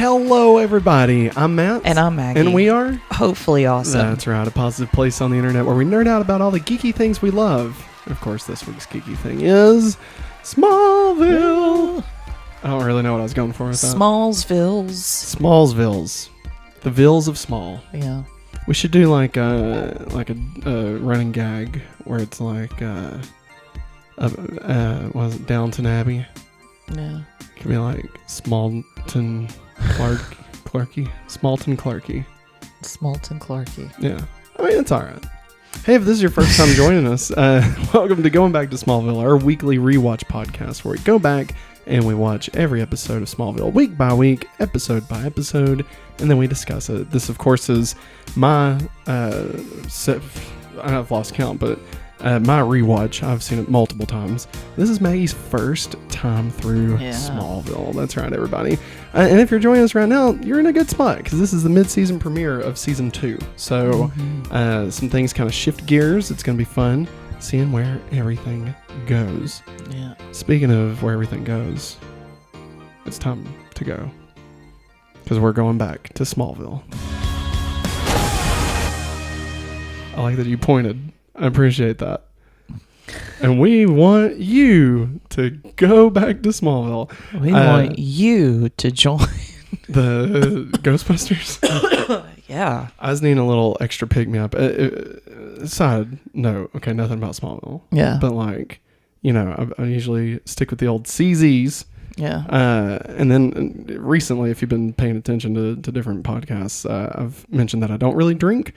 Hello, everybody. I'm Matt. And I'm Maggie. And we are... Hopefully awesome. That's right. A positive place on the internet where we nerd out about all the geeky things we love. And of course, this week's geeky thing is... Smallville. I don't really know what I was going for with that. Smallsvilles. The Villes of Small. Yeah. We should do like a running gag where it's like... was it Downton Abbey? Yeah. It could be like Smallton Clarky. Smallton Clarky. Yeah. I mean, it's all right. Hey, if this is your first time joining us, welcome to Going Back to Smallville, our weekly rewatch podcast where we go back and we watch every episode of Smallville week by week, episode by episode, and then we discuss it. This, of course, is my, I've lost count, but my rewatch. I've seen it multiple times. This is Maggie's first time through Smallville. That's right, everybody. And if you're joining us right now, you're in a good spot because this is the mid-season premiere of season 2. So some things kind of shift gears. It's going to be fun seeing where everything goes. Yeah. Speaking of where everything goes, it's time to go because we're going back to Smallville. I like that you pointed. I appreciate that. And we want you to go back to Smallville. We want you to join the Ghostbusters. Yeah. I was needing a little extra pick-me-up. Side note, okay, nothing about Smallville. Yeah. But like, you know, I usually stick with the old CZs. Yeah. And then recently, if you've been paying attention to different podcasts, I've mentioned that I don't really drink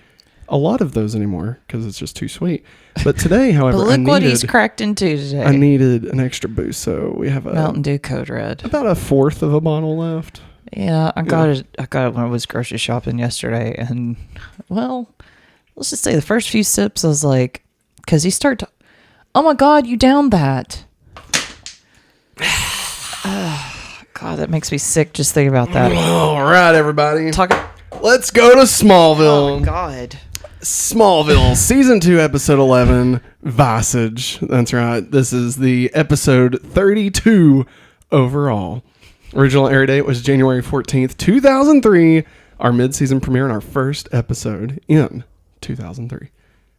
a lot of those anymore because it's just too sweet. But today, however, but look what he's cracked into today. I needed an extra boost, so we have a Mountain Dew Code Red. About a fourth of a bottle left. Yeah, I got it when I was grocery shopping yesterday, and well, let's just say the first few sips, I was like, because you start to, oh my God, you downed that. God, that makes me sick just thinking about that. All right, everybody. Let's go to Smallville. Oh my God. Smallville, Season 2, Episode 11, Visage. That's right. This is the episode 32 overall. Original air date was January 14th, 2003. Our mid-season premiere and our first episode in 2003.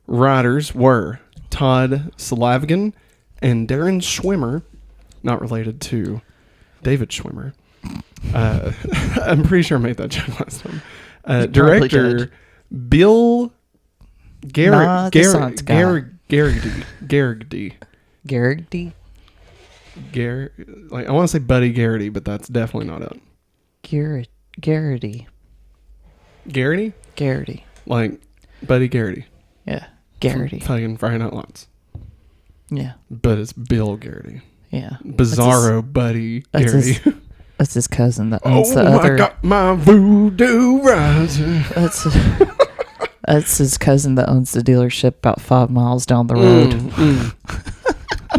Writers were Todd Slavgan and Darren Schwimmer, not related to David Schwimmer. I'm pretty sure I made that joke last time. Director Bill Garrity. Like I want to say Buddy Garrity, but that's definitely not it. Garrity. Like Buddy Garrity. Yeah, Garrity. Fucking Friday Night Lights. Yeah. But it's Bill Garrity. Yeah. Bizarro Buddy Garrity. That's his cousin that owns the other. I got my voodoo rising. That's his cousin that owns the dealership about 5 miles down the road.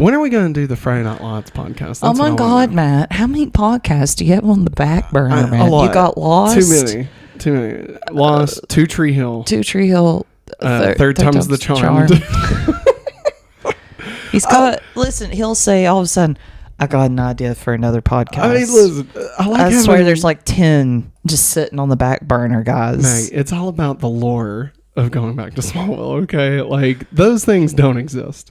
When are we going to do the Friday Night Lights podcast? Oh my God, Matt! How many podcasts do you have on the back burner, man? You got Lost. Too many. Lost. 2 Tree Hill. Third time's the charm. He's got. Listen, he'll say all of a sudden, I got an idea for another podcast. I mean, listen, I swear there's like 10 just sitting on the back burner, guys. Mate, it's all about the lore of Going Back to Smallville, okay? Like, those things don't exist,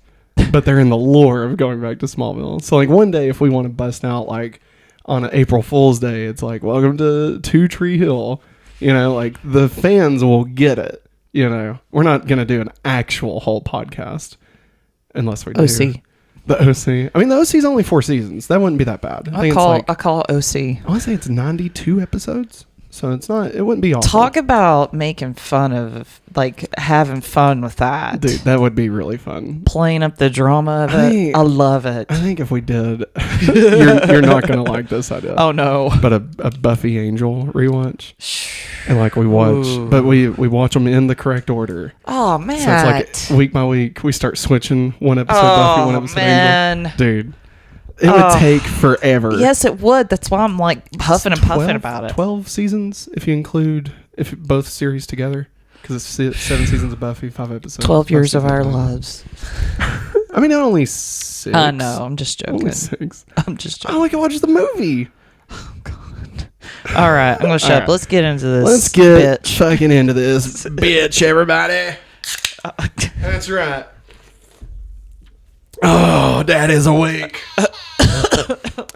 but they're in the lore of Going Back to Smallville. So, like, one day if we want to bust out, like, on an April Fool's Day, it's like, welcome to 2 Tree Hill. You know, like, the fans will get it, you know? We're not going to do an actual whole podcast unless we do. OC. The OC. I mean, the OC's only 4 seasons. That wouldn't be that bad. I call it OC. I want to say it's 92 episodes. So it wouldn't be awful. Talk about making fun of, like, having fun with that. Dude, that would be really fun. Playing up the drama of it. I love it. I think if we did, you're not going to like this idea. Oh, no. But a Buffy Angel rewatch. And, like, we watch, but we watch them in the correct order. Oh, man. So it's like week by week, we start switching one episode Buffy, one episode Angel. Dude. It would take forever. Yes, it would. That's why I'm like huffing and puffing about it. 12 seasons if you include both series together. Because it's 7 seasons of Buffy, 5 episodes. 12 years of our lives. I mean, not only 6. I know. I'm just joking. Only 6. I'm just joking. I like to watch the movie. Oh, God. All right, I'm gonna shut up. right. Let's get into this. Let's get bitch. fucking into this, bitch, everybody. That's right. Oh, Dad is awake.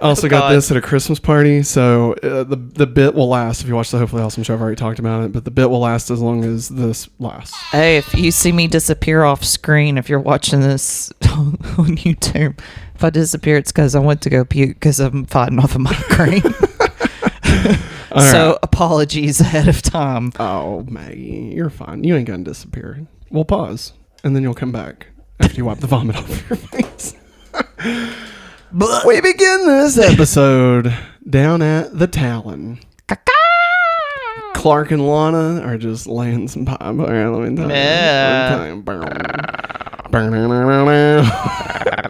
Also got this at a Christmas party, so the bit will last. If you watch the Hopefully Awesome show, I've already talked about it, but the bit will last as long as this lasts. Hey, if you see me disappear off screen, if you're watching this on YouTube, if I disappear, it's because I went to go puke because I'm fighting off a migraine. So apologies ahead of time. Oh, Maggie, you're fine. You ain't gonna disappear. We'll pause, and then you'll come back after you wipe the vomit off your face. But we begin this episode down at the Talon. Clark and Lana are just laying some pipe. All right, let me tell you.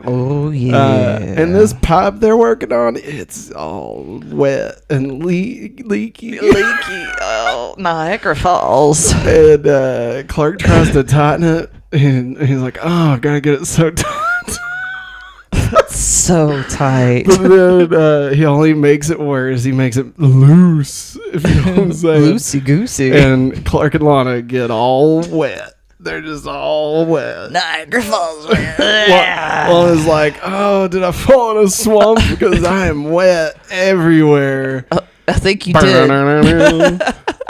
Oh, yeah. And this pipe they're working on, it's all wet and leaky. Oh, Niagara Falls. And Clark tries to tighten it, and he's like, oh, I gotta get it so tight. So tight. But then he only makes it worse. He makes it loose, if you know what I'm saying. Loosey goosey. And Clark and Lana get all wet. They're just all wet. Niagara Falls. Lana's like, oh, did I fall in a swamp? Because I am wet everywhere. I think you did.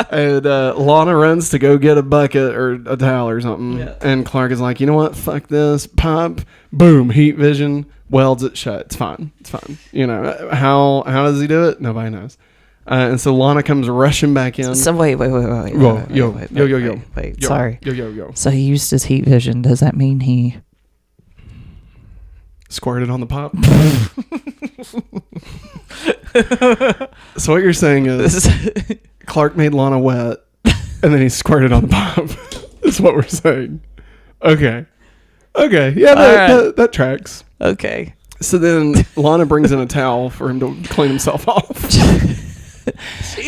And Lana runs to go get a bucket or a towel or something. Yeah. And Clark is like, you know what? Fuck this. Pop. Boom. Heat vision. Welds it shut. It's fine. It's fine. You know, how does he do it? Nobody knows. And so Lana comes rushing back in. So wait. Wait. Sorry. Yo. So he used his heat vision. Does that mean he squirted on the pop? So what you're saying is Clark made Lana wet and then he squirted on the pop. That's what we're saying. Okay. Yeah, that tracks. Okay. So then Lana brings in a towel for him to clean himself off.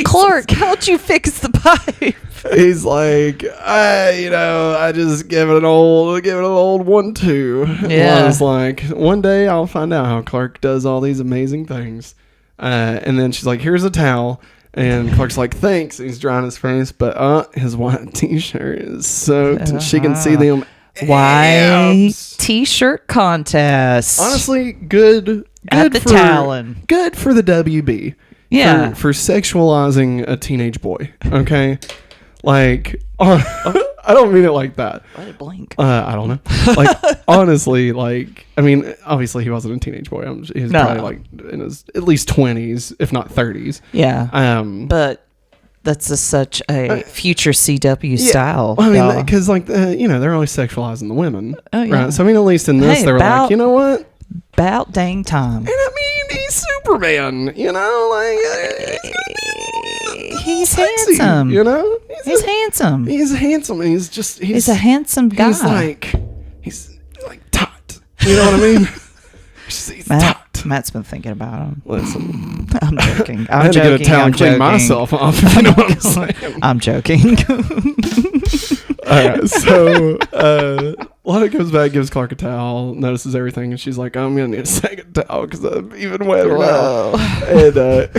Clark, how'd you fix the pipe? He's like, I just give it an old 1-2. Yeah. Lana's like, one day I'll find out how Clark does all these amazing things. And then she's like, here's a towel. And Clark's like, thanks. He's drying his face, but his white t-shirt is soaked. And she can see them. White t-shirt contest. Honestly, good at the Talon. Good for the WB. Yeah. For sexualizing a teenage boy. Okay? Like, I don't mean it like that. Why did it blink? I don't know. Like, honestly, like, I mean, obviously he wasn't a teenage boy. He was probably like in his at least 20s, if not 30s. Yeah. But that's such a future CW style. Well, I mean, because like they're always sexualizing the women. Oh yeah. Right? So I mean, at least in this, they were like, you know what? About dang time. And I mean, he's Superman. You know, like he's sexy, handsome. You know, he's handsome. He's handsome. He's a handsome guy. He's like taut. You know what I mean? He's taut. Matt's been thinking about him. Listen, I'm joking. I had to get a towel and clean myself off. If you know what I'm saying. I'm joking. All right, so Lana goes back, gives Clark a towel, notices everything, and she's like, I'm gonna need a second towel because I'm even wetter now. And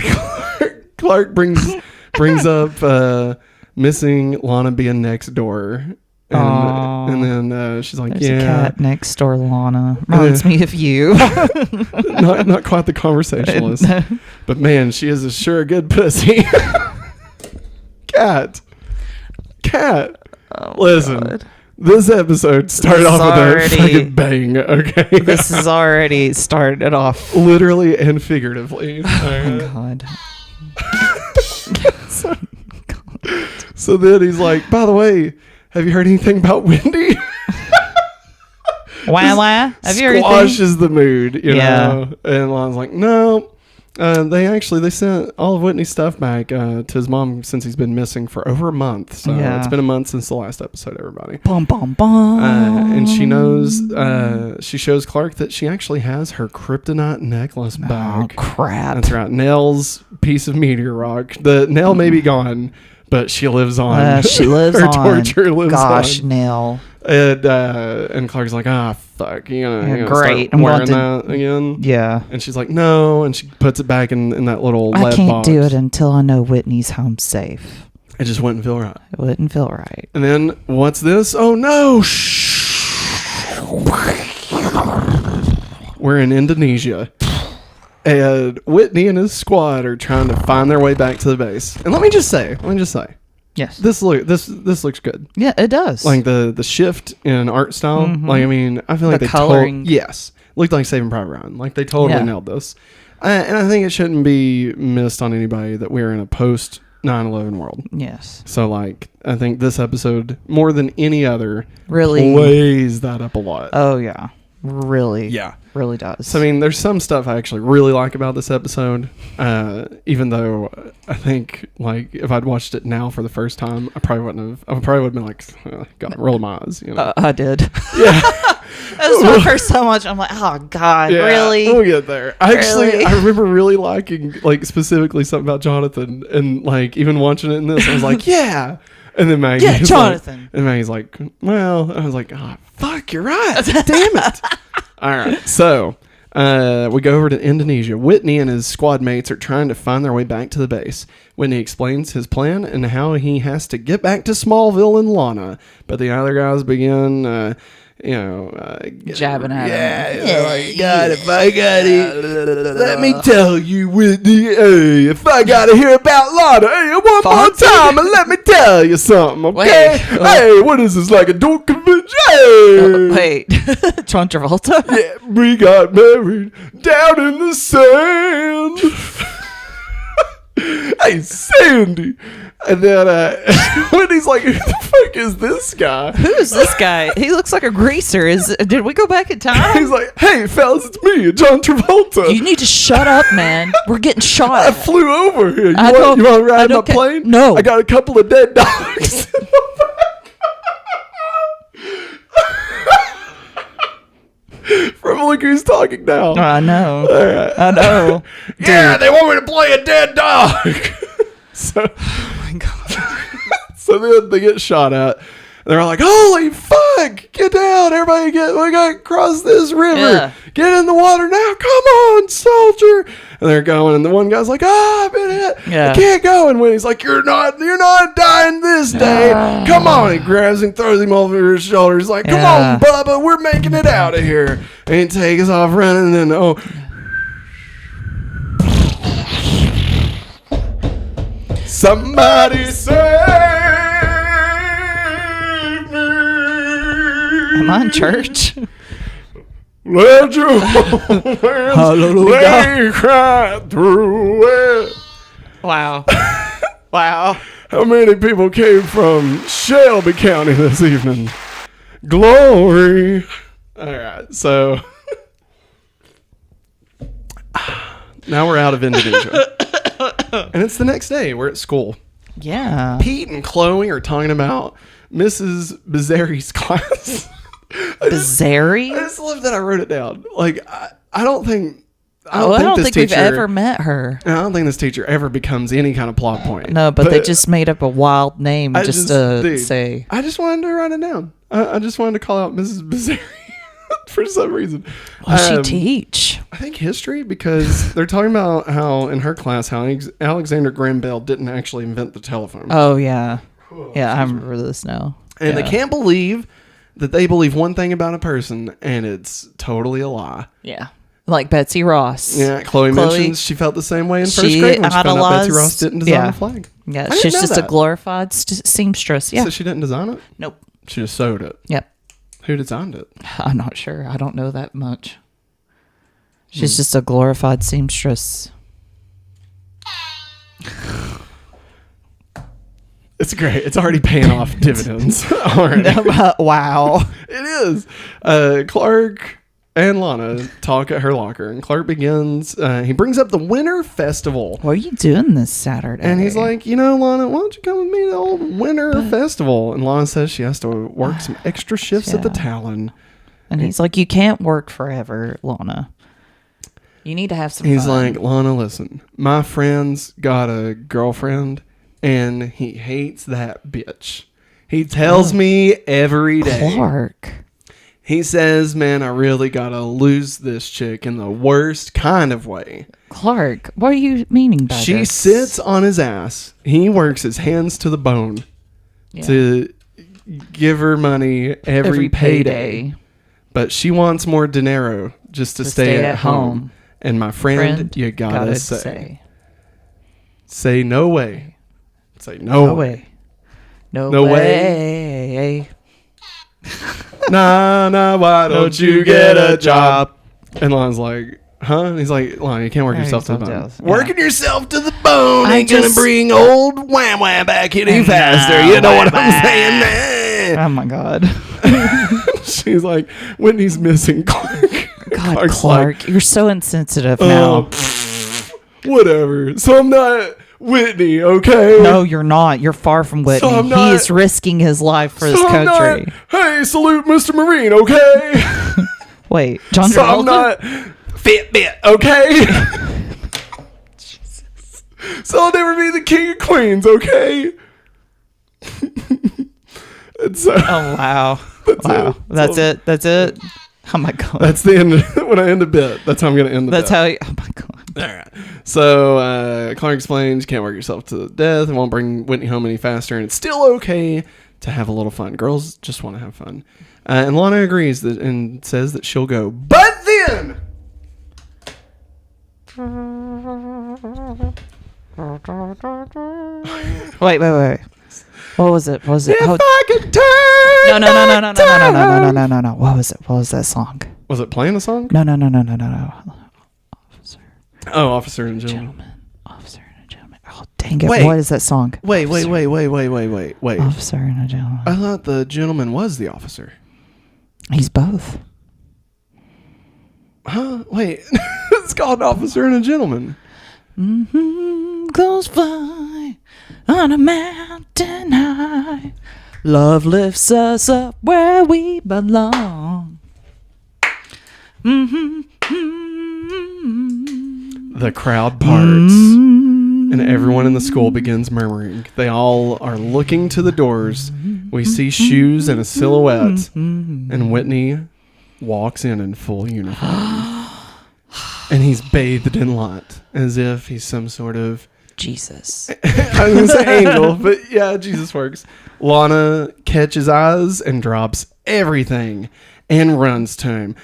Clark brings up missing Lana being next door. And then she's like, there's a cat next door, Lana. Reminds me of you. not quite the conversationalist. But man, she is a sure good pussy. Cat. Oh, listen, God. This episode started off with a fucking bang, okay? This has already started off. Literally and figuratively. Oh, God. So then he's like, by the way, have you heard anything about Wendy? Have you heard anything? Squashes the mood, you know? And Lana's like, no. They sent all of Whitney's stuff back to his mom since he's been missing for over a month. So it's been a month since the last episode, everybody. Bum, bum, bum. And she knows, she shows Clark that she actually has her kryptonite necklace back. Oh, crap. That's right. Nell's piece of meteor rock. The Nell may be gone, but she lives on. She lives her on. torture lives on. Gosh, Nell. And Clark's like, fuck, you gonna great. start wearing that again? Yeah. And she's like, no, and she puts it back in that little lead box. I can't do it until I know Whitney's home safe. It just wouldn't feel right. It wouldn't feel right. And then, what's this? Oh no! We're in Indonesia. And Whitney and his squad are trying to find their way back to the base. And let me just say, yes, this looks good. Yeah, it does. Like the shift in art style. Mm-hmm. Like, I mean, I feel like the they coloring. yes, looked like Saving Private Ryan. Like they totally nailed this. And I think it shouldn't be missed on anybody that we're in a post 9/11 world. Yes. So like, I think this episode more than any other really plays that up a lot. Oh yeah. Really. Yeah. Really does. So, I mean, there's some stuff I actually really like about this episode, even though I think, like, if I'd watched it now for the first time, I probably would have been like, God, roll my eyes, you know. I did. Yeah. That was my first time watching. I'm like, oh, God, yeah, really? We'll get there. Really? I remember really liking, like, specifically something about Jonathan, and, like, even watching it in this, I was like, yeah. And then Maggie. Yeah, Jonathan. And Maggie's like, well, I was like, oh, fuck, you're right. Damn it. All right. So we go over to Indonesia. Whitney and his squad mates are trying to find their way back to the base. Whitney explains his plan and how he has to get back to Smallville and Lana. But the other guys begin, jabbing at him. Yeah, like, God, if I got it, let me tell you, Whitney, hey, if I got to hear about Lana, hey, one more time, and let me tell you something, okay? Wait, hey, what is this, like a dork convention? Hey. Wait, John Travolta? Yeah, we got married down in the sand. Hey, Sandy. And then Whitney's like, who the fuck is this guy? Who is this guy? He looks like a greaser. Did we go back in time? He's like, hey, fellas, it's me, John Travolta. You need to shut up, man. We're getting shot I at. flew over here. You want to ride my plane? No. I got a couple of dead dogs. From Look Who's Talking Now. I know. Right. I know. Yeah, they want me to play a dead dog. So, Oh my God. so then they get shot at. They're like, holy fuck, get down. Everybody we got to cross this river. Yeah. Get in the water now. Come on, soldier. And they're going, and the one guy's like, I've been hit. Yeah. I can't go. And Whitney's like, you're not dying this day. Come on. He grabs him, throws him over his shoulder. He's like, come on, Bubba, we're making it out of here. And he takes off running, and then, somebody save me. Am I in church? Let your hallelujah cry through it. Wow. Wow. How many people came from Shelby County this evening? Glory. All right, so now we're out of Indonesia. And it's the next day. We're at school. Yeah. Pete and Chloe are talking about Mrs. Bizzari's class. I just love that I wrote it down. Like, I don't think we've ever met her. I don't think this teacher ever becomes any kind of plot point. No, but they just made up a wild name just to say. I just wanted to write it down. I just wanted to call out Mrs. Bizzari for some reason. What does she teach? I think history, because they're talking about how in her class how Alexander Graham Bell didn't actually invent the telephone. Oh yeah, yeah, I remember this now. And they can't believe that they believe one thing about a person and it's totally a lie. Yeah. Like Betsy Ross. Yeah, Chloe mentions she felt the same way in first grade when she found out Betsy Ross didn't design the flag. Yeah, she's just a glorified seamstress. Yeah. So she didn't design it? Nope. She just sewed it. Yep. Who designed it? I'm not sure. I don't know that much. She's just a glorified seamstress. It's great. It's already paying off dividends. Wow. It is. Clark and Lana talk at her locker, and Clark begins, he brings up the Winter Festival. What are you doing this Saturday? And he's like, Lana, why don't you come with me to the old Winter Festival? And Lana says she has to work some extra shifts at the Talon. And he's like, you can't work forever, Lana. You need to have some He's fun. like, Lana, listen, my friend's got a girlfriend, and he hates that bitch. He tells me every day. Clark. He says, man, I really got to lose this chick in the worst kind of way. Clark, what are you meaning by She this? sits on his ass. He works his hands to the bone to give her money every payday. But she wants more dinero just to stay at home. And my friend, you gotta say. Say no way. Say no way. No way. way. Nah, why don't you get a job? And Lana's like, huh? And he's like, Lana, you can't work yourself to the bone. Working yourself to the bone ain't gonna bring old Wham Wham back any faster. You know what I'm saying, man? Oh my God. She's like, Whitney's missing Clark. God, Clark, you're so insensitive now. Whatever. So I'm not Whitney, okay? No, you're not. You're far from Whitney. So he is risking his life for his country. Hey, salute Mr. Marine, okay? Wait, John So Travolta? I'm not Fitbit, okay? Jesus. So I'll never be the king of queens, okay? Oh, wow. That's it. Oh, my God. That's the end. When I end the bit, that's how I'm going to end the bit. That's how oh, my God. All right. So Clark explains you can't work yourself to death. It won't bring Whitney home any faster, and it's still okay to have a little fun. Girls just want to have fun. And Lana agrees and says that she'll go. But then... Wait. What was it? If I could turn No. What was it? What was that song? Was it playing a song? No. Officer. Oh, Officer and Gentleman. Officer and a gentleman. Oh, dang it. Wait. What is that song? Wait. Officer and a gentleman. I thought the gentleman was the officer. He's both. Huh? Wait. It's called Officer and a Gentleman. Goes fly on a mountain high. Love lifts us up where we belong. The crowd parts, and everyone in the school begins murmuring. They all are looking to the doors. We see shoes and a silhouette, and Whitney walks in full uniform. And he's bathed in light, as if he's some sort of... Jesus. I was going to say angel, but yeah, Jesus works. Lana catches eyes and drops everything and runs to him.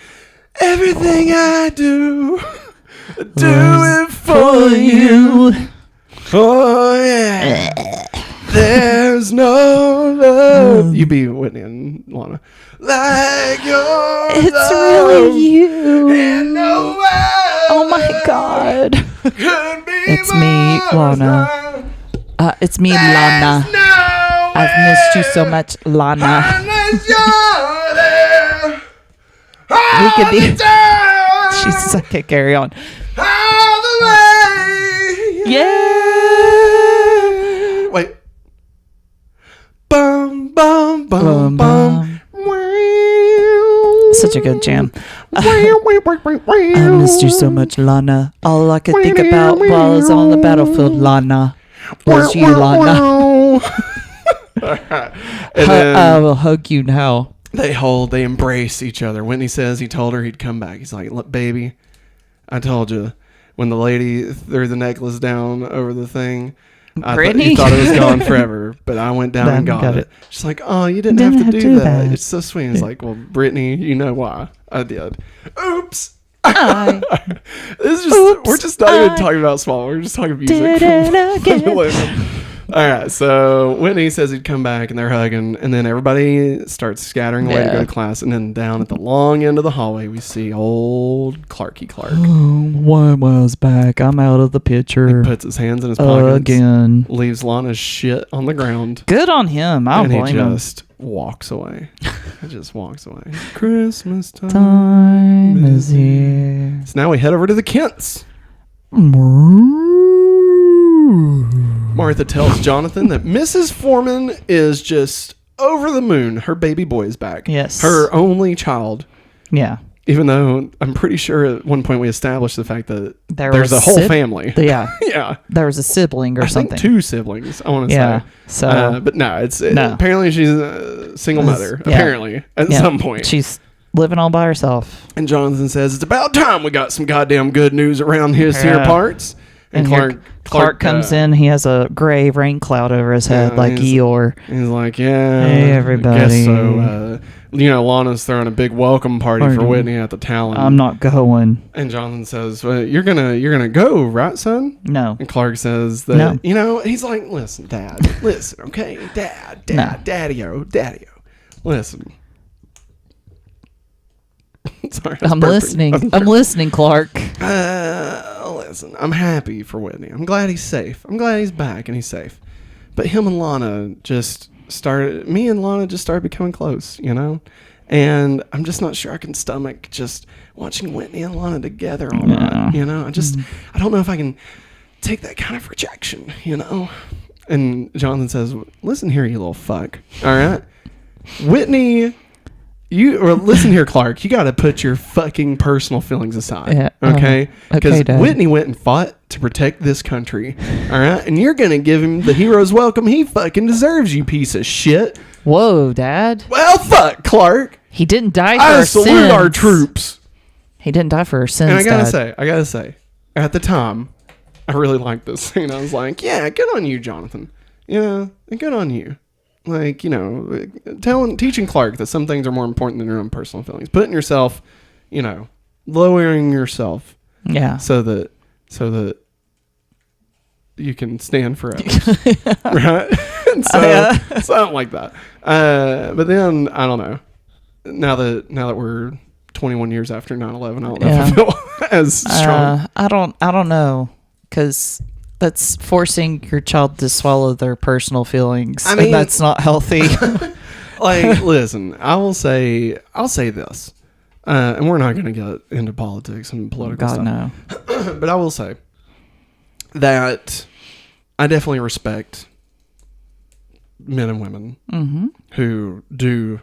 Everything I do it for you. Oh, yeah. There's no love. You be Whitney and Lana. Like your It's love. really you. And no one Oh my God. could be It's me, Lana. It's me, Lana. No I've missed you so much, Lana. We could be. Jesus, I can't carry on. Yeah. Wait. Bum bum bum bum. Such a good jam. I missed you so much, Lana. All I could think about while I was on the battlefield, Lana, was you, Lana. I will hug you now. They embrace each other. Whitney says he told her he'd come back. He's like, look, baby, I told you when the lady threw the necklace down over the thing. You thought it was gone forever, but I went down and got it. She's like, oh, you didn't have to do that. It's so sweet. He's like, well, Brittany, you know why I did. Oops. We're just not even talking about Smallville. We're just talking music. All right, so Whitney says he'd come back, and they're hugging, and then everybody starts scattering away to go to class, and then down at the long end of the hallway, we see old Clarky Clark. One was back. I'm out of the picture. He puts his hands in his pockets. Again. Leaves Lana's shit on the ground. Good on him. I don't blame him. And he just walks away. Christmas Time is here. So now we head over to the Kents. Martha tells Jonathan that Mrs. Foreman is just over the moon. Her baby boy is back. Yes. Her only child. Yeah. Even though I'm pretty sure at one point we established the fact that there's a whole family. Yeah. Yeah. There was a sibling or something. Think 2 siblings, I want to Yeah. say. So, but no, apparently she's a single mother, apparently, at some point. She's living all by herself. And Jonathan says, it's about time we got some goddamn good news around his here parts. And Clark comes in. He has a gray rain cloud over his head, like Eeyore. He's like, yeah. Hey, everybody. I guess so. Lana's throwing a big welcome party for Whitney at the Talon. I'm not going. And Jonathan says, well, you're gonna go, right, son? No. And Clark says that, he's like, listen, Dad. Listen, okay? Dad. Daddy-o. Listen. Sorry, I'm listening. I'm listening, Clark. Listen, I'm happy for Whitney. I'm glad he's safe. I'm glad he's back and he's safe. But me and Lana just started becoming close, And I'm just not sure I can stomach just watching Whitney and Lana together all night, I don't know if I can take that kind of rejection, And Jonathan says, listen here, you little fuck. All right? Whitney... listen here, Clark. You got to put your fucking personal feelings aside, okay? Because Whitney went and fought to protect this country, all right? And you're gonna give him the hero's welcome he fucking deserves, you piece of shit. Whoa, Dad. Well, fuck, Clark. He didn't die for our sins. I salute our troops. He didn't die for our sins. And I gotta say, at the time, I really liked this scene. I was like, yeah, good on you, Jonathan. Good on you. Like, teaching Clark that some things are more important than your own personal feelings. Putting yourself, lowering yourself. Yeah. So that you can stand for others. Right? And something like that. But then, I don't know. Now that we're 21 years after 9/11, I don't know if I feel as strong. I don't know. Because... that's forcing your child to swallow their personal feelings. I mean, and that's not healthy. Like, listen, I'll say this, and we're not going to get into politics and political stuff. No. But I will say that I definitely respect men and women who do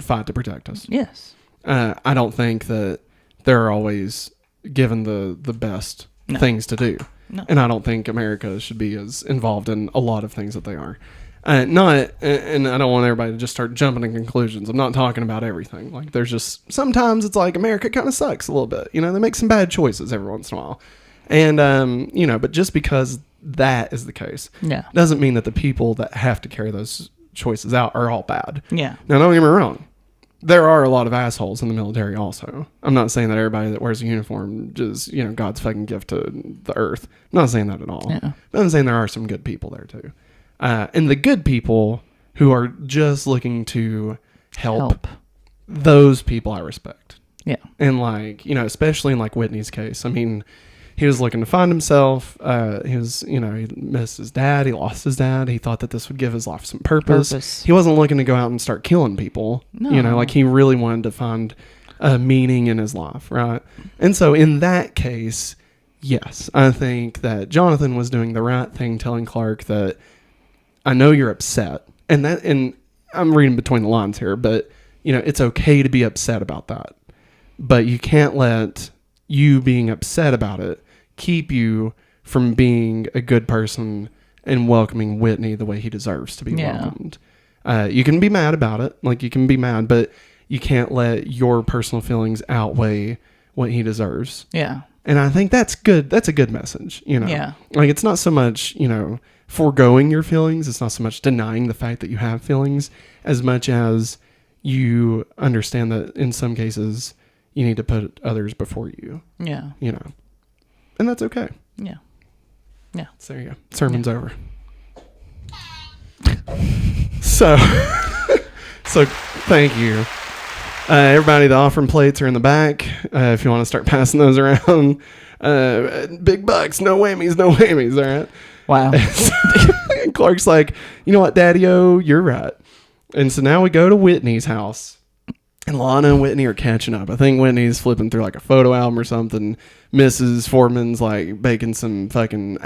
fight to protect us. Yes. I don't think that they're always given the best things to do. No. And I don't think America should be as involved in a lot of things that they are. And I don't want everybody to just start jumping to conclusions. I'm not talking about everything. Like, there's just, sometimes it's like America kind of sucks a little bit. They make some bad choices every once in a while. And, but just because that is the case, doesn't mean that the people that have to carry those choices out are all bad. Yeah. Now, don't get me wrong. There are a lot of assholes in the military also. I'm not saying that everybody that wears a uniform is, God's fucking gift to the earth. I'm not saying that at all. Yeah. I'm saying there are some good people there too. And the good people who are just looking to help. Those people I respect. Yeah. And especially in Whitney's case. I mean, he was looking to find himself. He was, he missed his dad. He lost his dad. He thought that this would give his life some purpose. He wasn't looking to go out and start killing people. No. He really wanted to find a meaning in his life, right? And so in that case, yes, I think that Jonathan was doing the right thing, telling Clark that I know you're upset. And I'm reading between the lines here, but, it's okay to be upset about that. But you can't let you being upset about it keep you from being a good person and welcoming Whitney the way he deserves to be welcomed. You can be mad about it. You can be mad, but you can't let your personal feelings outweigh what he deserves. Yeah. And I think that's good. That's a good message, Yeah. It's not so much, foregoing your feelings. It's not so much denying the fact that you have feelings as much as you understand that in some cases you need to put others before you. Yeah. And that's okay. Yeah. Yeah. So there you go. Sermon's over. So thank you. Everybody, the offering plates are in the back. If you want to start passing those around. Big bucks, no whammies, all right? Wow. And Clark's like, you know what, Daddy-o, you're right. And so now we go to Whitney's house. And Lana and Whitney are catching up. I think Whitney's flipping through a photo album or something. Mrs. Fordman's baking some fucking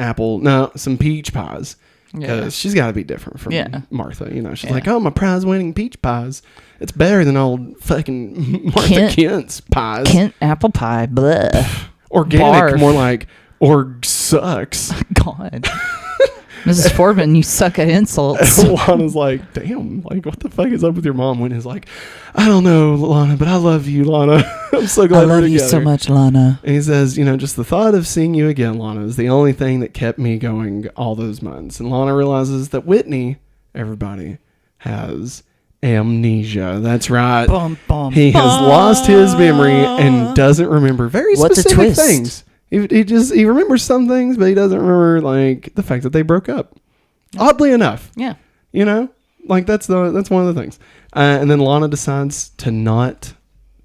some peach pies. Because she's got to be different from Martha. You know, she's Yeah. like, oh, my prize-winning peach pies. It's better than old fucking Martha Kent's pies. Kent apple pie. Blah. Organic, Barf. more like org sucks. God. Mrs. Fordman, you suck at insults. Lana's like, damn, like, what the fuck is up with your mom? Whitney's like, I don't know, Lana, but I love you, Lana. I'm so glad I love we're you together. so much, Lana. And he says, you know, just the thought of seeing you again, Lana, is the only thing that kept me going all those months. And Lana realizes that Whitney, everybody, has amnesia. That's right. Bum, bum, He has bum. lost his memory and doesn't remember very What's a specific twist? things. He remembers some things, but he doesn't remember like the fact that they broke up. Oddly enough, Yeah. you know, like that's one of the things. And then Lana decides to not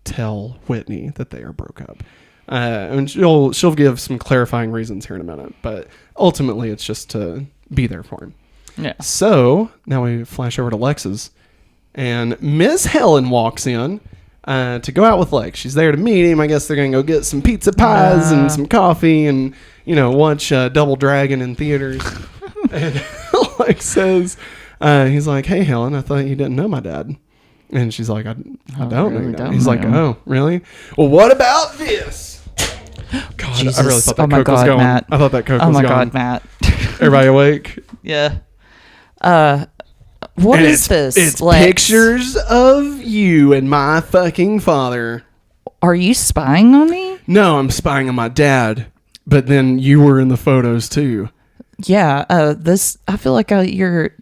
tell Whitney that they are broke up, and she'll give some clarifying reasons here in a minute. But ultimately, it's just to be there for him. Yeah. So now we flash over to Lex's, and Miss Helen walks in. To go out with Lex. She's there to meet him. I guess they're going to go get some pizza pies and some coffee and, you know, watch Double Dragon in theaters. And Lex says, he's like, hey, Helen, I thought you didn't know my dad. And she's like, I don't know your dad. He's like, oh, really? Well, what about this? God, Jesus. I really thought that Oh my Coke was God, going. Matt. I thought that Coke Oh was my going. God, Matt. Everybody awake? Yeah. What And is this? It's Lex? pictures of you and my fucking father. Are you spying on me? No, I'm spying on my dad. But then you were in the photos too. Yeah. I feel like you're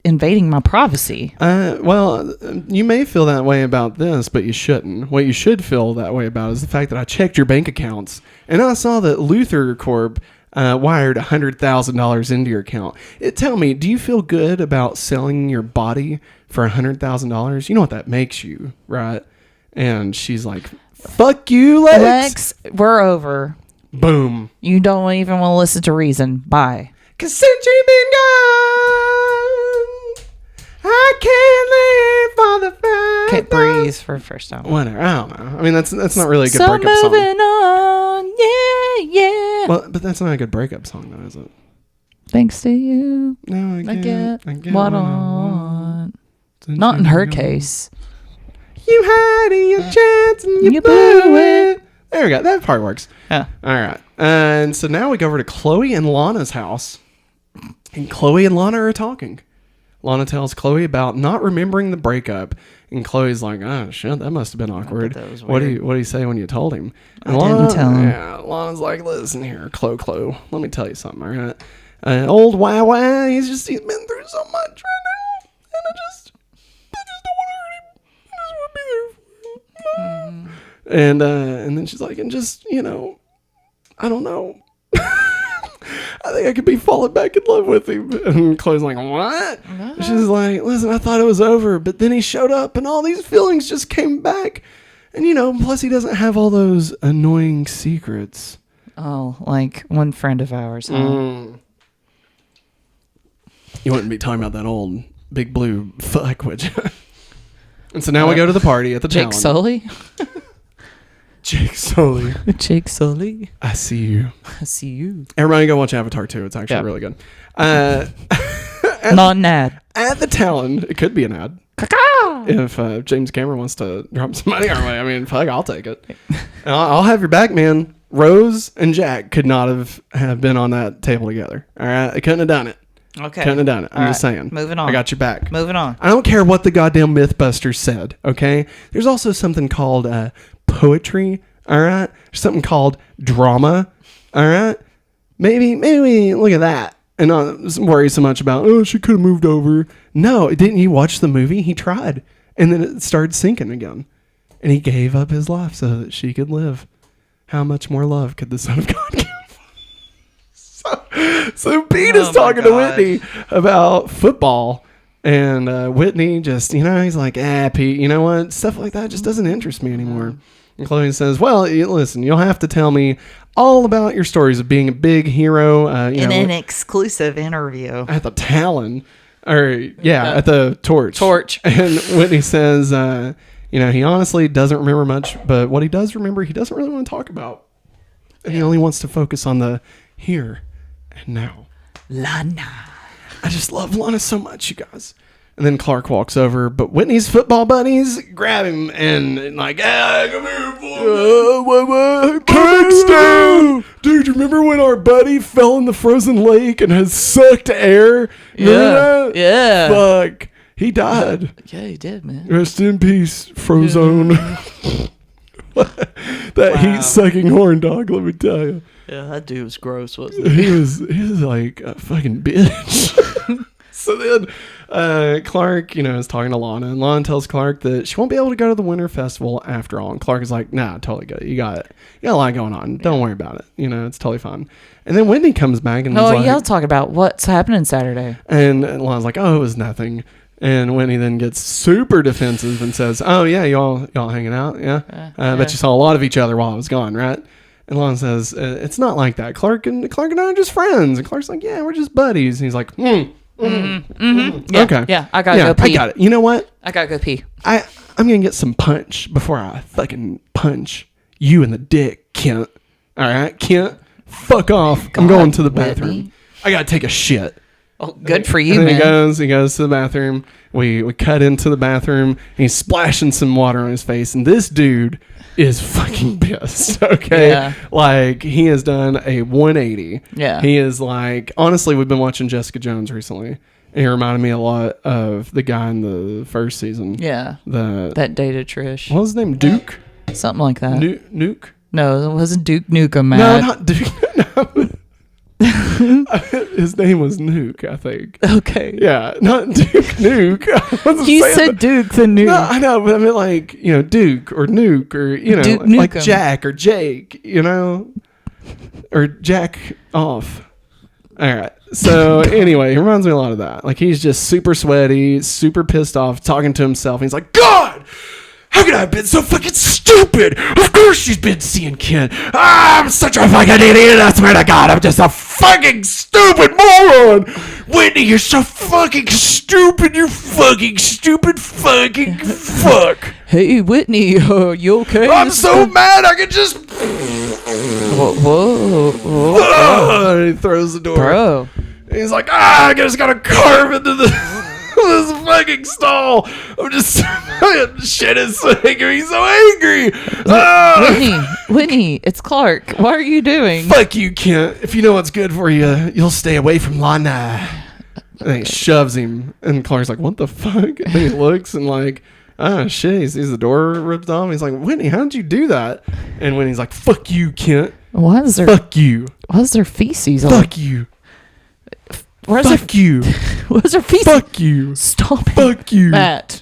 invading my privacy. Well, you may feel that way about this, but you shouldn't. What you should feel that way about is the fact that I checked your bank accounts and I saw that Luthor Corp wired $100,000 into your account. Tell me, do you feel good about selling your body for $100,000? You know what that makes you, right? And she's like, fuck you, Lex. Lex, we're over. Boom. You don't even want to listen to reason. Bye. 'Cause since you've been gone, I can't live for the fact. Can't breathe for the first time. Whatever. I don't know. I mean, that's not really a good So breakup song. moving on. Yeah. Well, but that's not a good breakup song, though, is it? Thanks to you. No, I get what I want. Not in her case. You had your chance and you blew it. There we go. That part works. Yeah. All right. And so now we go over to Chloe and Lana's house. And Chloe and Lana are talking. Lana tells Chloe about not remembering the breakup. And Chloe's like, oh, shit, that must have been awkward. that was What do weird. you say when you told him? And I didn't tell him. Yeah, Lana's like, listen here, Chloe, let me tell you something, all right? Old Wah, he's been through so much right now. And I just don't want to hurt him. I just want to be there for him. And then she's like, and just, you know, I don't know. I think I could be falling back in love with him. And Chloe's like, what? She's like, listen, I thought it was over, but then he showed up and all these feelings just came back. And, you know, plus he doesn't have all those annoying secrets. Oh, like one friend of ours, huh? You wouldn't be talking about that old big blue fuck, would you? And so now we go to the party at the Jake Talon. Sully? Jake Sully. Jake Sully? I see you. I see you. Everybody go watch Avatar 2. It's actually really good. Not an ad. At the Talon, it could be an ad. If James Cameron wants to drop some money our way, I mean, fuck, I'll take it. And I'll have your back, man. Rose and Jack could not have been on that table together. All right? They couldn't have done it. Okay. Couldn't have done it. I'm just saying. Moving on. I got your back. Moving on. I don't care what the goddamn Mythbusters said, okay? There's also something called poetry, all right? There's something called drama, all right? Maybe we look at that and not worry so much about, oh, she could have moved over. No, didn't you watch the movie? He tried, and then it started sinking again. And he gave up his life so that she could live. How much more love could the Son of God give? So Pete is talking to Whitney about football, and Whitney just, you know, he's like, Pete, you know what? Stuff like that just doesn't interest me anymore. And Chloe says, well, listen, you'll have to tell me all about your stories of being a big hero. In an exclusive interview. At the Talon, at the Torch. And Whitney says, you know, he honestly doesn't remember much, but what he does remember, he doesn't really want to talk about. And he only wants to focus on the here and now. Lana. I just love Lana so much, you guys. And then Clark walks over, but Whitney's football buddies grab him and like, hey, come here, boy. Kristin! Dude, you remember when our buddy fell in the frozen lake and has sucked air? Remember that? Yeah. Fuck. He died. Yeah, he did, man. Rest in peace, Frozone. That heat-sucking horn dog, let me tell you. Yeah, that dude was gross, wasn't he? He was like a fucking bitch. So then Clark, is talking to Lana, and Lana tells Clark that she won't be able to go to the Winter Festival after all. And Clark is like, nah, totally good. You got a lot going on. Don't worry about it. It's totally fine. And then Whitney comes back and y'all talk about what's happening Saturday. And Lana's like, oh, it was nothing. And Whitney then gets super defensive and says, oh, yeah, y'all hanging out? Yeah. I bet you saw a lot of each other while I was gone, right? And Lana says, it's not like that. Clark and I are just friends. And Clark's like, yeah, we're just buddies. And he's like, Yeah, okay. Yeah, I gotta go pee. I got it. You know what? I gotta go pee. I'm gonna get some punch before I fucking punch you in the dick, Kent. All right, Kent, fuck off. I'm going to the bathroom. Whitney. I gotta take a shit. Oh, good for you, and man. He goes to the bathroom. We cut into the bathroom. And he's splashing some water on his face, and this dude is fucking pissed. Okay, Yeah. Like he has done a 180. Yeah. He is like, honestly, we've been watching Jessica Jones recently, and he reminded me a lot of the guy in the first season. Yeah. That dated Trish. What was his name? Duke. Something like that. Nuke. No, it wasn't Duke Nukem, man. No, not Duke. No. His name was Nuke, I think. Okay. Yeah, not Duke Nuke. You said Duke the Nuke. No, I know, but I mean like, Duke or Nuke or, Duke like Nukem. Jack or Jake, or Jack off. All right. So anyway, he reminds me a lot of that. Like he's just super sweaty, super pissed off, talking to himself. And he's like, God, how could I have been so fucking stupid? Of course she's been seeing Ken. I'm such a fucking idiot. I swear to God, I'm just a fucking stupid moron. Whitney, you're so fucking stupid. You fucking stupid fucking fuck. Hey, Whitney, you okay? I'm so mad I can just... Whoa. He throws the door. Bro. He's like, I just gotta carve into this fucking stall. I'm just shit is making me so angry. Whitney, it's Clark. What are you doing? Fuck you, Kent. If you know what's good for you, you'll stay away from Lana. And he shoves him, and Clark's like, what the fuck? And he looks and like, oh shit, he sees the door ripped off. He's like, Whitney, how did you do that? And Whitney's like, fuck you, Kent. Fuck you. What's their feces on? Fuck you. Fuck you. What's their feces? Fuck you. Stop it. Fuck you. Matt.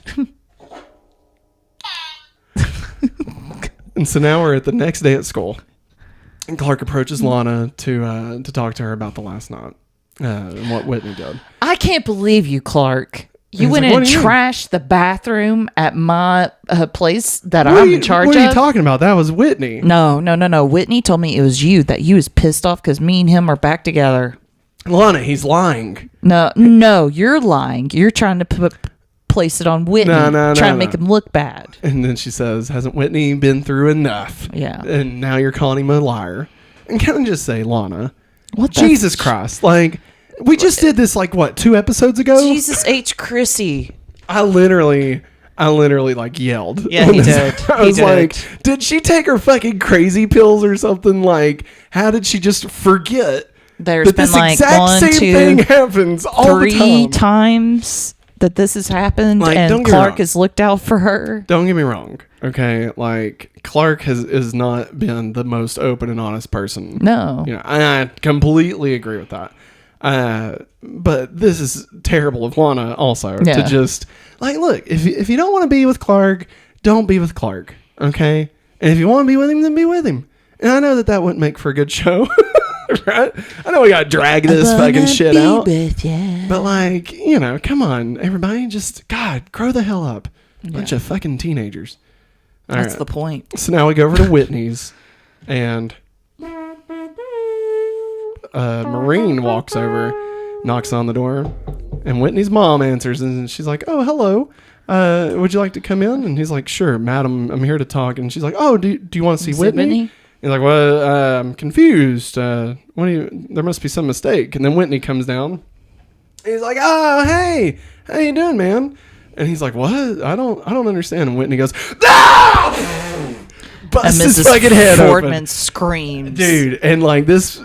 And so now we're at the next day at school. And Clark approaches Lana to talk to her about the last night and what Whitney did. I can't believe you, Clark. You went like, and trashed the bathroom at my place that I'm in charge of. What are you talking about? That was Whitney. No. Whitney told me it was you, that you was pissed off because me and him are back together. Lana, he's lying. No, you're lying. You're trying to place it on Whitney. Trying to make him look bad. And then she says, hasn't Whitney been through enough? Yeah. And now you're calling him a liar. And can I just say, Lana, what Jesus Christ, like... We just did this 2 episodes ago. Jesus H. Chrissy. I literally yelled. Yeah, he did. I was like, did she take her fucking crazy pills or something? Like, how did she just forget There's that been this exact same thing happens all the time? 3 times that this has happened, and Clark has looked out for her. Don't get me wrong, okay? Like, Clark has not been the most open and honest person. No. I completely agree with that. But this is terrible of Lana also to just look, if you don't want to be with Clark, don't be with Clark, okay? And if you want to be with him, then be with him. And I know that wouldn't make for a good show, right? I know we gotta drag this fucking shit out, but come on, everybody, just grow the hell up, bunch of fucking teenagers. That's the point. So now we go over to Whitney's, and Marine walks over, knocks on the door, and Whitney's mom answers, and she's like, oh, hello, would you like to come in? And he's like, sure, madam, I'm here to talk. And she's like, oh, do you want to see Whitney? He's like, well, I'm confused, there must be some mistake. And then Whitney comes down, He's like, oh, hey, how you doing, man? And he's like, what? I don't understand. And Whitney goes, ah! Busts his fucking head Fordman open. screams. Dude, and like this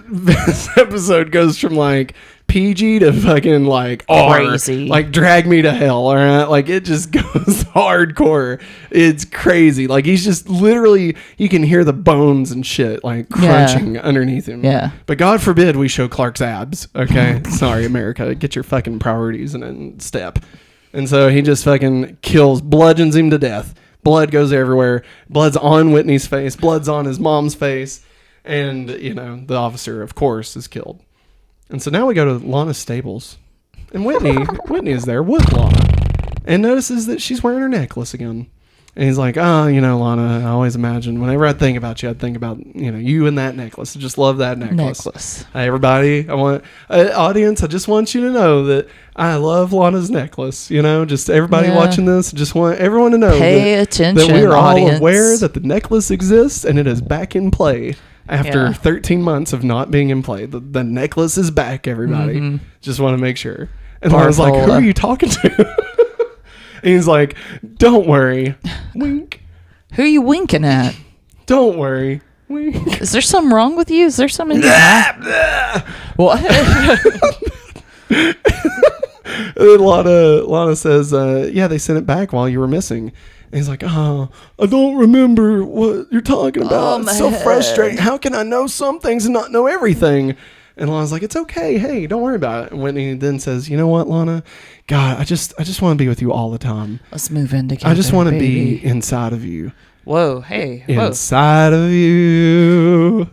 episode goes from like PG to fucking like R. Crazy. Like drag me to hell, all right? Like it just goes hardcore. It's crazy. Like he's just literally, you can hear the bones and shit like crunching underneath him. Yeah. But God forbid we show Clark's abs, okay? Sorry, America. Get your fucking priorities in step. And so he just fucking bludgeons him to death. Blood goes everywhere. Blood's on Whitney's face. Blood's on his mom's face. And, you know, the officer, of course, is killed. And so now we go to Lana's stables. And Whitney is there with Lana. And notices that she's wearing her necklace again. And he's like, oh, you know, Lana, I always imagine, whenever I think about you, I think about, you know, you and that necklace. I just love that necklace. Hey, everybody, audience, I just want you to know that I love Lana's necklace. You know, just everybody watching this, just want everyone to know attention, that we are audience. all aware that the necklace exists and it is back in play. After 13 months of not being in play, the necklace is back, everybody. Mm-hmm. Just want to make sure. And I was like, who are you talking to? And he's like, don't worry. Wink. Who are you winking at? Don't worry. Wink. Is there something wrong with you? Is there something? What? Lana says, yeah, they sent it back while you were missing. And he's like, oh, I don't remember what you're talking about. It's so frustrating. How can I know some things and not know everything? And Lana's like, it's okay. Hey, don't worry about it. And Whitney then says, you know what, Lana? God, I just want to be with you all the time. Let's move in together. I just want to be inside of you. Whoa, hey. Whoa. Inside of you.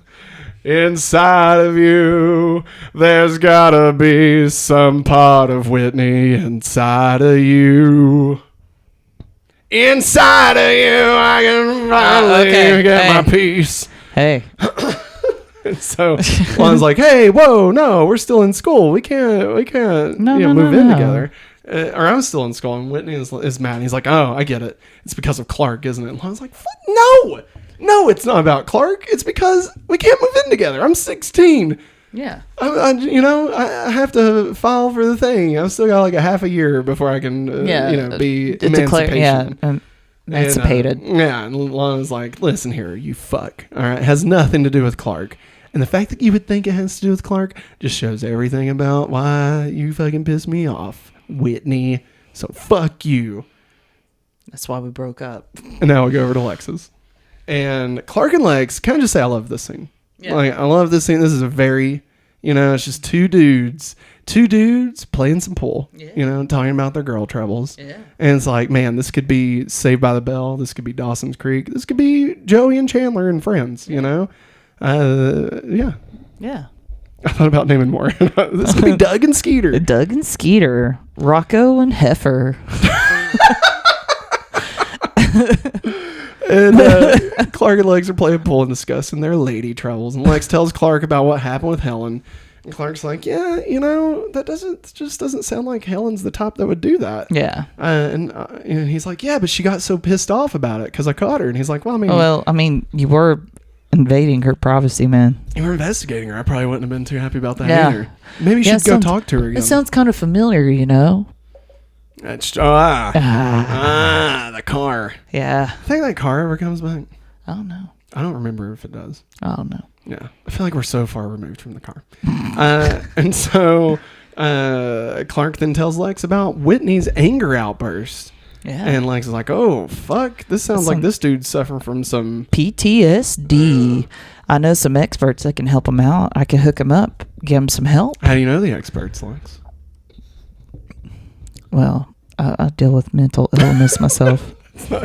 Inside of you. There's gotta be some part of Whitney inside of you. Inside of you, I can finally get my peace. Hey. And so Lana's like, hey, whoa, no, we're still in school. We can't move in together. Or I'm still in school. And Whitney is mad. And he's like, oh, I get it. It's because of Clark, isn't it? And Lana's like, no, it's not about Clark. It's because we can't move in together. I'm 16. Yeah. I have to file for the thing. I've still got like a half a year before I can, be emancipation. Emancipated. And Lana's like, listen here, you fuck. All right. It has nothing to do with Clark. And the fact that you would think it has to do with Clark just shows everything about why you fucking piss me off, Whitney. So fuck you. That's why we broke up. And now we go over to Lex's. And Clark and Lex, can I just say I love this scene? Yeah. Like, I love this scene. This is a very, it's just two dudes playing some pool, talking about their girl troubles. Yeah. And it's like, man, this could be Saved by the Bell. This could be Dawson's Creek. This could be Joey and Chandler and Friends, Yeah. Yeah. I thought about naming more. This could be Doug and Skeeter. Doug and Skeeter. Rocco and Heifer. And Clark and Lex are playing pool and discussing their lady troubles. And Lex tells Clark about what happened with Helen. And Clark's like, yeah, that doesn't sound like Helen's the type that would do that. Yeah. And he's like, yeah, but she got so pissed off about it because I caught her. And he's like, well, I mean, you were invading her privacy, man. You were investigating her. I probably wouldn't have been too happy about that either. Maybe you should go talk to her again. It sounds kind of familiar, That's the car. Yeah. I think that car ever comes back. I don't know. I don't remember if it does. I don't know. Yeah, I feel like we're so far removed from the car. And so Clark then tells Lex about Whitney's anger outburst. Yeah. And Lex is like, oh, fuck. This sounds like this dude's suffering from some PTSD. I know some experts that can help him out. I can hook him up, give him some help. How do you know the experts, Lex? Well, I deal with mental illness myself. No,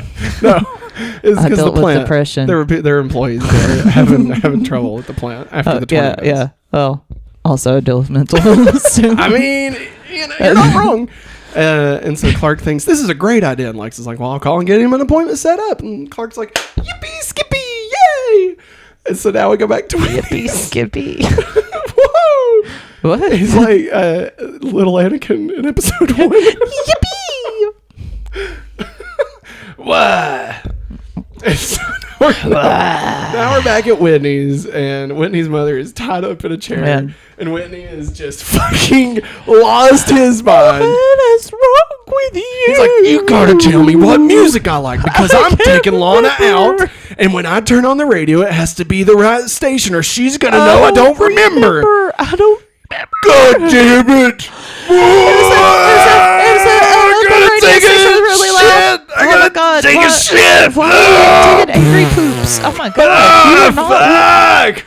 it's because the plant. With depression. There were employees there having trouble with the plant after the tornadoes. Yeah. Well, also I deal with mental illness too. I mean, you're not wrong. And so Clark thinks this is a great idea, and Lex is like, well, I'll call and get him an appointment set up. And Clark's like, yippee skippy, yay! And so now we go back to yippee skippy. Whoa! What? He's like little Anakin in episode 1. Yippee! What? So Now we're back at Whitney's, and Whitney's mother is tied up in a chair, Man. and Whitney is just fucking lost his mind. What is wrong with you? He's like, you gotta tell me what music I like, because I'm taking Lana out, and when I turn on the radio, it has to be the right station, or she's gonna know I don't remember. I don't remember. God damn it! I gotta take a shit. Why are you taking angry poops? Oh my god! Fuck!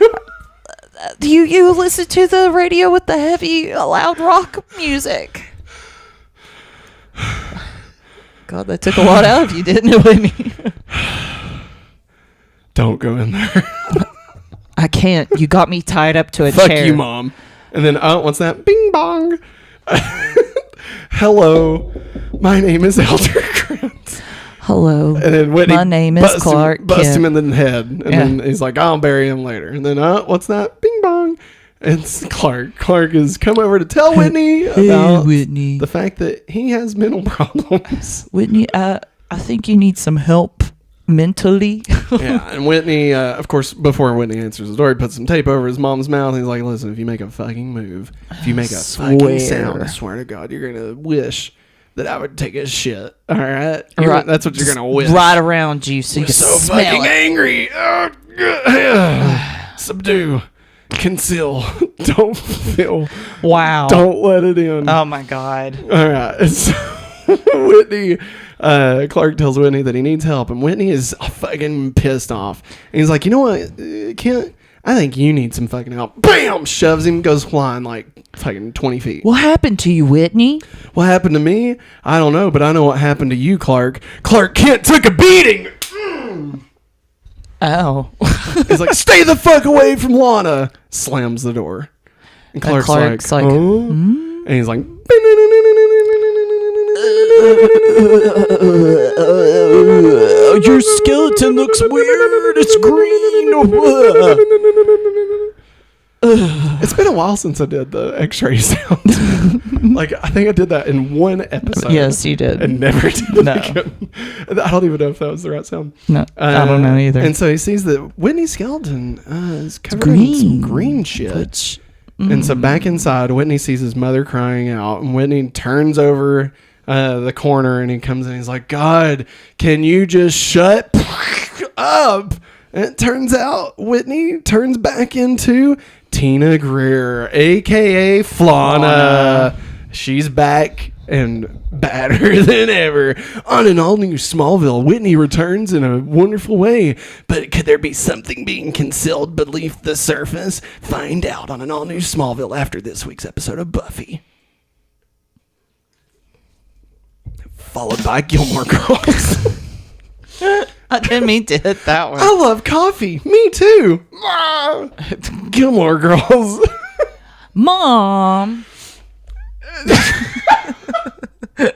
You listen to the radio with the heavy, loud rock music. God, that took a lot out of you, didn't it, Whitney? Don't go in there. I can't. You got me tied up to a Fuck chair. you, Mom. And then, what's that? Bing bong. Hello, my name is Elder Grant. Hello. And then Whitney my name is Clark. Bust him in the head. And then he's like, I'll bury him later. And then, what's that? Bing bong. It's Clark. Clark has come over to tell Whitney about Whitney. the fact that he has mental problems. Whitney, I think you need some help mentally. Yeah, and Whitney, of course, before Whitney answers the door, he puts some tape over his mom's mouth. He's like, listen, if you make a fucking move, if you make a fucking sound, I swear to God, you're going to wish that I would take a shit. All right? Right. That's what you're going to wish. Right around you so you can so smell fucking it. angry. Subdue. Conceal. Don't feel. Wow. Don't let it in. Oh, my God. All right. So Whitney, Clark tells Whitney that he needs help, and Whitney is fucking pissed off. And he's like, you know what, Kent? I think you need some fucking help. Bam! Shoves him, goes flying like fucking 20 feet. What happened to you, Whitney? What happened to me? I don't know, but I know what happened to you, Clark. Clark Kent took a beating! Oh. He's like, stay the fuck away from Lana! Slams the door. And Clark's like, oh? And he's like, your skeleton looks weird. It's green. It's been a while since I did the X-ray sound. Like, I think I did that in one episode. Yes, you did. And never did it again. I don't even know if that was the right sound. No, I don't know either. And so he sees that Whitney's skeleton is covered in some green shit. And so back inside, Whitney sees his mother crying out, and Whitney turns over the corner, and he comes in. He's like, God, can you just shut up? And it turns out Whitney turns back into Tina Greer, a.k.a. Flana. She's back and badder than ever. On an all-new Smallville, Whitney returns in a wonderful way. But could there be something being concealed beneath the surface? Find out on an all-new Smallville after this week's episode of Buffy. Followed by Gilmore Girls. I didn't mean to hit that one. I love coffee. Me too. Gilmore Girls. Mom. I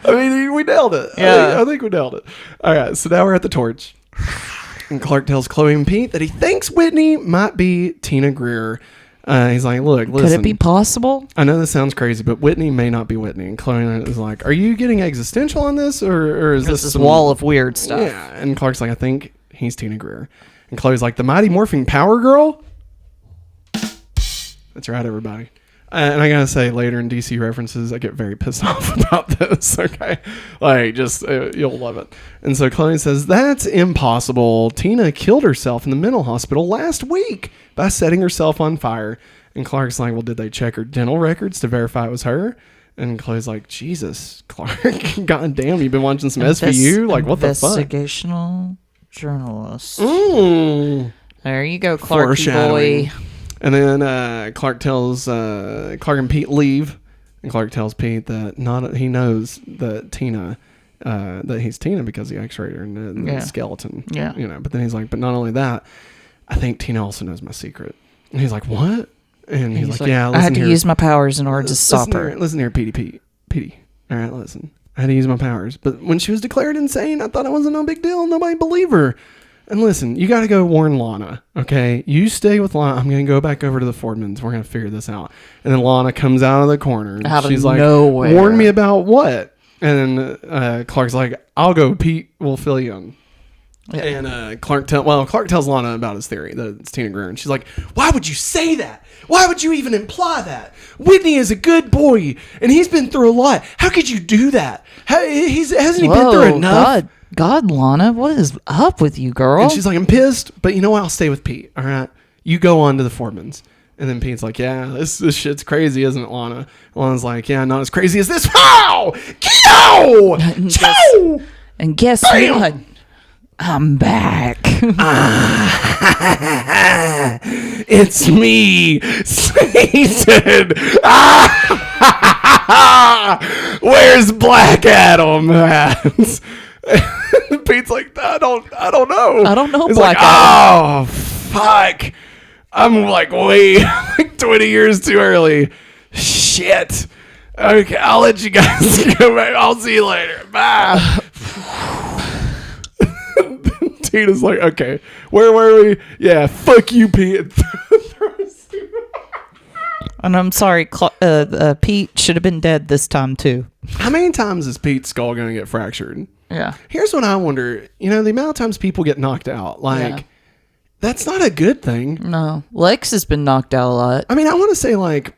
mean, we nailed it. Yeah. I think we nailed it. All right, so now we're at the torch. And Clark tells Chloe and Pete that he thinks Whitney might be Tina Greer. He's like, look, listen. Could it be possible? I know this sounds crazy, but Whitney may not be Whitney. And Chloe is like, are you getting existential on this? Or is this some wall of weird stuff? Yeah. And Clark's like, I think he's Tina Greer. And Chloe's like, the Mighty Morphing Power Girl? That's right, everybody. And I gotta say, later in DC references, I get very pissed off about this, okay? Like, just, you'll love it. And so Chloe says, that's impossible. Tina killed herself in the mental hospital last week by setting herself on fire. And Clark's like, well, did they check her dental records to verify it was her? And Chloe's like, Jesus, Clark, god damn, you've been watching some SVU? Like, what the fuck? Investigational journalist. There you go, Clark boy. And then Clark and Pete leave, and Clark tells Pete that he knows that Tina, that he's Tina because he X-rayed her and the skeleton. Yeah. You know, but then he's like, but not only that, I think Tina also knows my secret. And he's like, what? And he's like, yeah, listen, I had to use my powers in order to stop her. Listen here, Petey. All right, listen. I had to use my powers. But when she was declared insane, I thought it wasn't no big deal. Nobody believed her. And listen, you got to go warn Lana, okay? You stay with Lana. I'm going to go back over to the Fordmans. We're going to figure this out. And then Lana comes out of the corner. And she's like, nowhere. Warn me about what? And then Clark's like, I'll go. Pete will fill you in. Yeah. And Clark tells Lana about his theory that it's Tina Greer, and she's like, "Why would you say that? Why would you even imply that? Whitney is a good boy, and he's been through a lot. How could you do that? Hasn't he been through enough?" God, Lana, what is up with you, girl? And she's like, "I'm pissed, but you know what? I'll stay with Pete. All right, you go on to the Fordmans." And then Pete's like, "Yeah, this shit's crazy, isn't it, Lana?" Lana's like, "Yeah, not as crazy as this." Pow! Go! And guess what? I'm back. It's me, Satan. Where's Black Adam at? Pete's like, I don't know. I don't know. He's Black like, Adam. oh fuck, I'm like way like 20 years too early. Shit. Okay, I'll let you guys go back. I'll see you later. Bye. Tina's like, okay, where were we? Yeah, fuck you, Pete. And I'm sorry, Pete should have been dead this time too. How many times is Pete's skull going to get fractured? Yeah. Here's what I wonder. You know, the amount of times people get knocked out, like, that's not a good thing. No. Lex has been knocked out a lot. I mean, I want to say, like,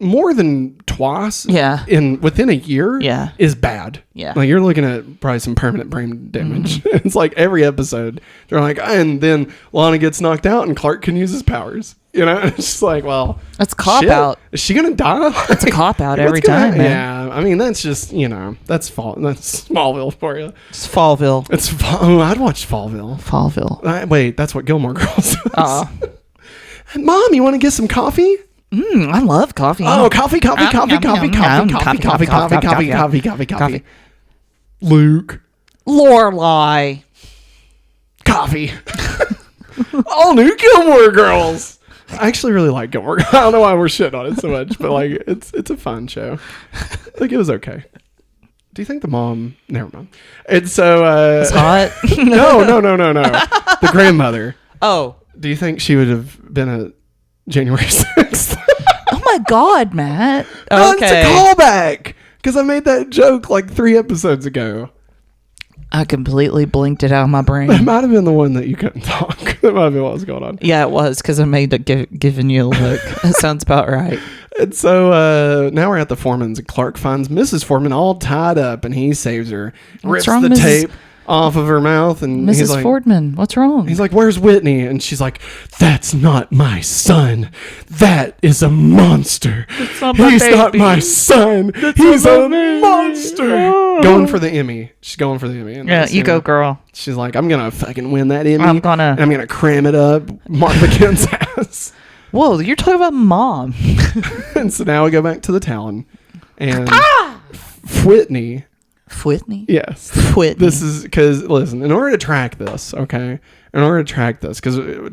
more than twice within a year is bad. Yeah. Like, you're looking at probably some permanent brain damage. Mm-hmm. It's like every episode, they're like, and then Lana gets knocked out and Clark can use his powers. You know, it's just like, well, that's a cop out. Is she gonna die? It's a cop out every time, man. Yeah, I mean, that's just, you know, that's Smallville for you. It's Fallville. I'd watch Fallville. Wait, that's what Gilmore Girls is. Mom, you want to get some coffee? I love coffee. Oh, coffee. Luke. Lorelai. Coffee. All new Gilmore Girls. I actually really like Gilmore Girls. I don't know why we're shitting on it so much, but like it's a fun show. Like, it was okay. Do you think the mom? Never mind. And so it's hot. No. The grandmother. Oh. Do you think she would have been a January 6th? Oh my God, Matt. No, it's a callback because I made that joke like 3 episodes ago. I completely blinked it out of my brain. That might have been the one that you couldn't talk. That might have been what was going on. Yeah, it was because I made it giving you a look. That sounds about right. And so now we're at the Fordmans, and Clark finds Mrs. Fordman all tied up, and he saves her. What's rips wrong, the tape off of her mouth, and Mrs. he's like, Fordman, what's wrong? He's like, "Where's Whitney?" And she's like, "That's not my son. That is a monster. He's not my son. He's a monster." Oh. Going for the Emmy. She's going for the Emmy. Yeah, you go, girl. She's like, "I'm gonna fucking win that Emmy. I'm gonna cram it up Martha Kent's ass." Whoa, you're talking about mom. And so now we go back to the town, and Whitney. Yes. Whitney. This is because, listen, in order to track this, because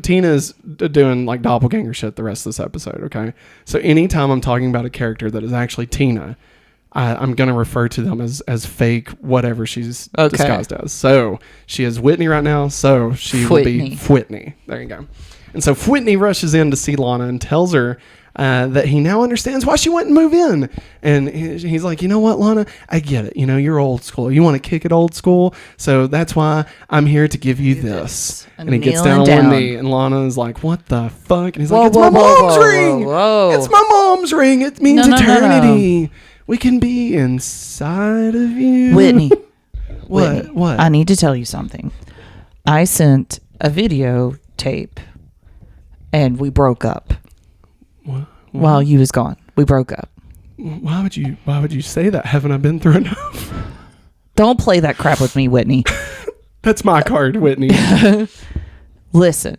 Tina's doing like doppelganger shit the rest of this episode, okay? So anytime I'm talking about a character that is actually Tina, I'm going to refer to them as fake whatever she's disguised as. So she is Whitney right now, so she will be Whitney. There you go. And so Whitney rushes in to see Lana and tells her that he now understands why she wouldn't move in. And he's like, "You know what, Lana? I get it. You know, you're old school. You want to kick it old school. So that's why I'm here to give you this." And he gets down on one knee, and Lana's like, "What the fuck?" And he's like, "It's my mom's ring. It's my mom's ring. It means eternity. No. We can be inside of you." Whitney. What? I need to tell you something. I sent a videotape, and we broke up. What? While you was gone, we broke up. Why would you say that? Haven't I been through enough? Don't play that crap with me, Whitney. That's my card, Whitney. Listen,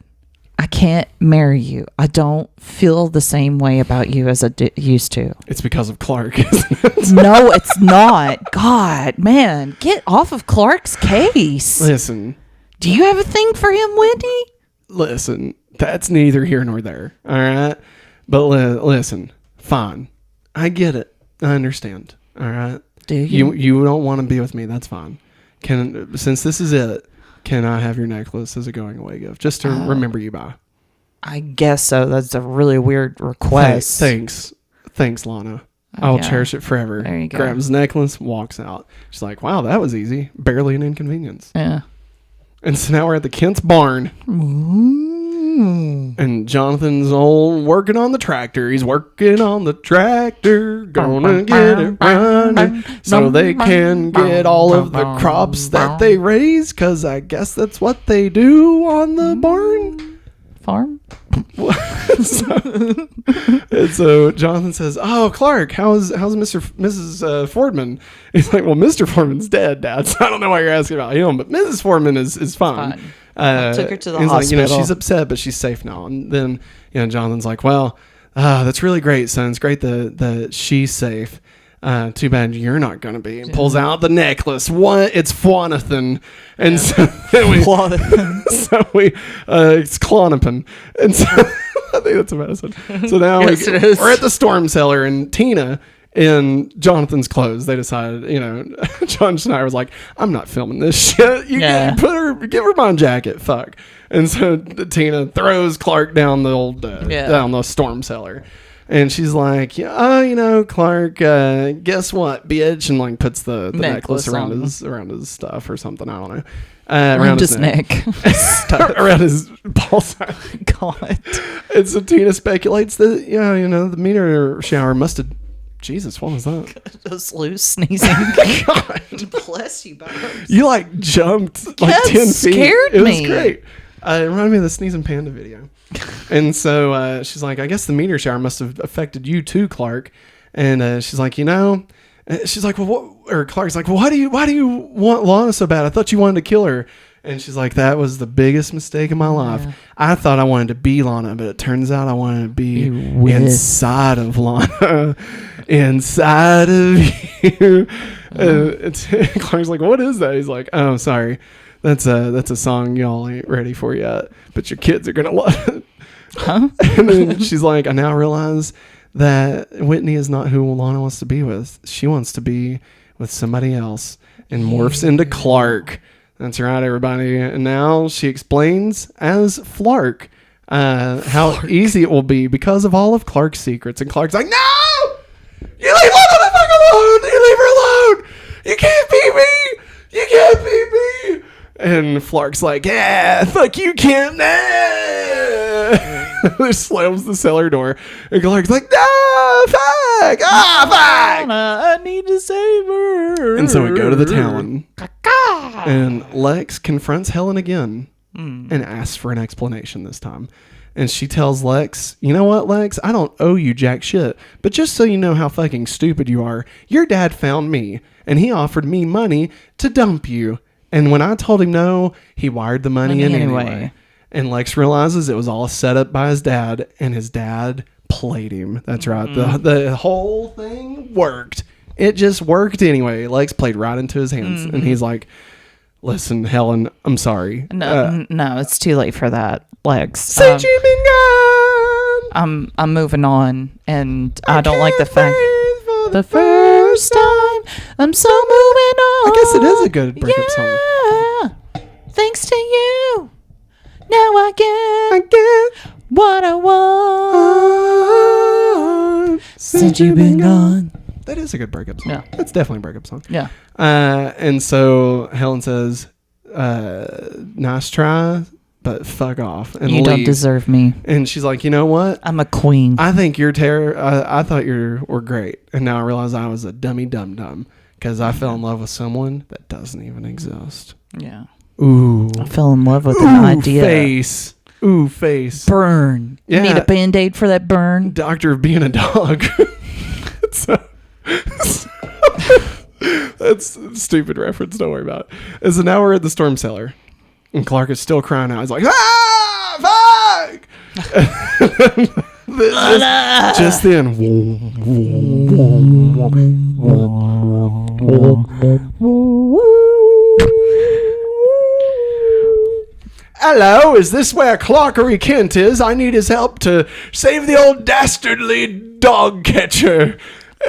I can't marry you. I don't feel the same way about you as I used to. It's because of Clark, isn't it? No, it's not. God, man, get off of Clark's case. Listen. Do you have a thing for him, Whitney? Listen, that's neither here nor there. All right? But listen, fine. I get it. I understand. All right? Do you? You don't want to be with me. That's fine. Since this is it, can I have your necklace as a going away gift? Just to remember you by. I guess so. That's a really weird request. Thanks, Lana. I will cherish it forever. There you go. Grabs the necklace, walks out. She's like, "Wow, that was easy. Barely an inconvenience." Yeah. And so now we're at the Kent's barn. And Jonathan's all working on the tractor. He's working on the tractor, gonna get it running so they can get all of the crops that they raise, because I guess that's what they do on the barn farm. And so Jonathan says, "Oh, Clark, how's Mrs. Fordman?" He's like, "Well, Mr. Fordman's dead, Dad. So I don't know why you're asking about him, but Mrs. Fordman is fine." I took her to the he's hospital. like, she's upset, but she's safe now. And then, Jonathan's like, "Well, that's really great, son. It's great that she's safe. Too bad you're not going to be." And pulls out the necklace. What? It's Fwanathan. And so it's Clonopin. And so I think that's a medicine. So now we're at the storm cellar, and Tina in Jonathan's clothes, they decided, John Schneider was like, "I'm not filming this shit. You give her my jacket. Fuck." And so Tina throws Clark down the old, down the storm cellar. And she's like, "Clark, guess what, bitch?" And like puts the necklace around his stuff or something. I don't know. Around his neck. Around his balls. God. And so Tina speculates that, the meteor shower must have... Jesus, what was that? Just loose sneezing. God. Bless you, Bones. You jumped 10 feet. Scared me. It was me. Great. It reminded me of the Sneezing Panda video. And so she's like, "I guess the meteor shower must have affected you too, Clark." And she's like, she's like, "Well, what?" Or Clark's like, "Well, why do you want Lana so bad? I thought you wanted to kill her." And she's like, "That was the biggest mistake of my life. I thought I wanted to be Lana, but it turns out I wanted to be inside of Lana." Inside of you. Clark's like, "What is that?" He's like, "Oh, sorry. That's a song y'all ain't ready for yet, but your kids are gonna love it." Huh? And then she's like, "I now realize that Whitney is not who Lana wants to be with. She wants to be with somebody else," and morphs into Clark. That's right, everybody. And now she explains as Flark how easy it will be because of all of Clark's secrets. And Clark's like, "No! You leave Lana the fuck alone! You leave her alone! You can't beat me! You can't beat me!" And Flark's like, "Yeah, fuck you, Kim." Slams the cellar door. And Clark's like, "No, fuck! Fuck! I need to save her." And so we go to the town. And Lex confronts Helen again and asks for an explanation this time. And she tells Lex, "You know what, Lex? I don't owe you jack shit. But just so you know how fucking stupid you are, your dad found me. And he offered me money to dump you. And when I told him no, he wired the money in anyway." And Lex realizes it was all set up by his dad, and his dad played him. That's right. The whole thing worked. It just worked anyway. Lex played right into his hands. And he's like, "Listen, Helen, I'm sorry." No, it's too late for that, Lex. Since you've been gone, I'm moving on, and I don't like the fact the first time I'm so moving on. I guess it is a good breakup song. Thanks to you, now I get what I want. Since you've been gone. That is a good breakup song. Yeah. That's definitely a breakup song. Yeah. And so Helen says, "Nice try, but fuck off." And you don't deserve me. And she's like, "You know what? I'm a queen. I think you're I thought you were great. And now I realize I was a dummy dum-dum because I fell in love with someone that doesn't even exist." Yeah. Ooh. I fell in love with an idea. Face. Ooh, face. Burn. Yeah. Need a Band-Aid for that burn? Doctor of being a dog. That's a stupid reference. Don't worry about it. And so now we're at the storm cellar. And Clark is still crying out. He's like, "Ah, fuck!" just then. "Hello, is this where Clarkery Kent is? I need his help to save the old dastardly dog catcher."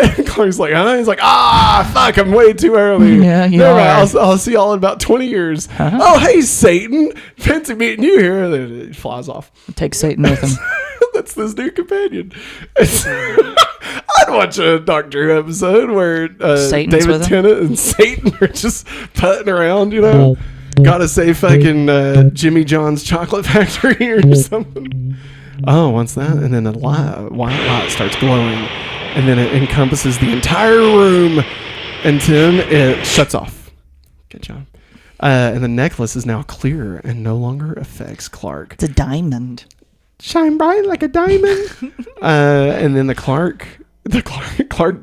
And Clark's like, "Huh?" He's like, "Fuck, I'm way too early." Yeah, you are. I'll see y'all in about 20 years. Uh-huh. "Oh, hey, Satan. Fancy meeting you here." And then it flies off. Take Satan with him. That's this new companion. I'd watch a Doctor Who episode where Satan's David with him? Tennant and Satan are just putting around, Gotta say fucking Jimmy John's Chocolate Factory or something. Oh, what's that? And then a white light starts glowing, and then it encompasses the entire room, and then it shuts off. Good job. And the necklace is now clear and no longer affects Clark. It's a diamond. Shine bright like a diamond. And then Clark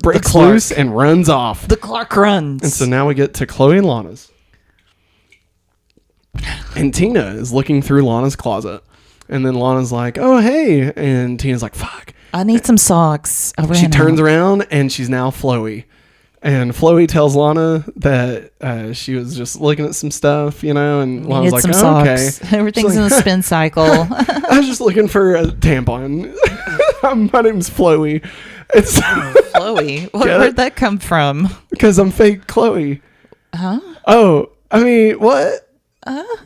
breaks loose and runs off. The Clark runs. And so now we get to Chloe and Lana's. And Tina is looking through Lana's closet. And then Lana's like, oh, hey. And Tina's like, fuck. I need some socks. She turns around and she's now Chloe. And Chloe tells Lana that she was just looking at some stuff, you know, and Lana's like, oh, okay. Everything's in a spin cycle. I was just looking for a tampon. My name's Chloe. It's Chloe? Where'd that come from? Because I'm fake Chloe. Huh? Oh, I mean, what?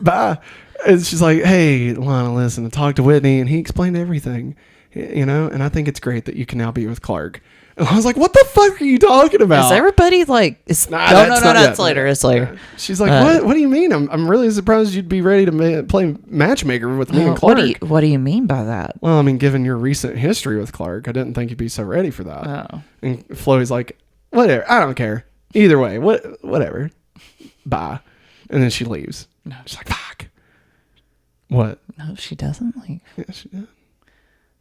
Bye. And she's like, hey, Lana, listen, I talked to Whitney, and he explained everything, you know, and I think it's great that you can now be with Clark. And I was like, what the fuck are you talking about? Is everybody like... No, it's later. It's later. She's like, what do you mean? I'm really surprised you'd be ready to play matchmaker with me and Clark. What do you mean by that? Well, I mean, given your recent history with Clark, I didn't think you'd be so ready for that. Oh. And Chloe's like, whatever. I don't care. Either way, whatever. Bye. And then she leaves. No. She's like, fuck. What? No, she doesn't leave. Yeah, she did.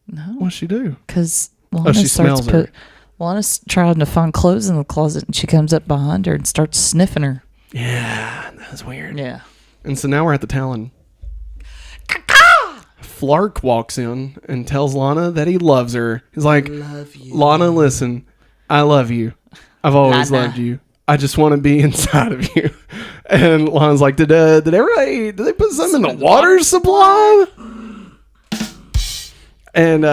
No. What'd she do? Because Lana starts Lana's trying to find clothes in the closet, and she comes up behind her and starts sniffing her. Yeah, that's weird. Yeah. And so now we're at the Talon. Flark walks in and tells Lana that he loves her. He's like, love you. Lana, listen, I love you. I've always loved you. I just want to be inside of you. And Lana's like, did they put something in the water supply? And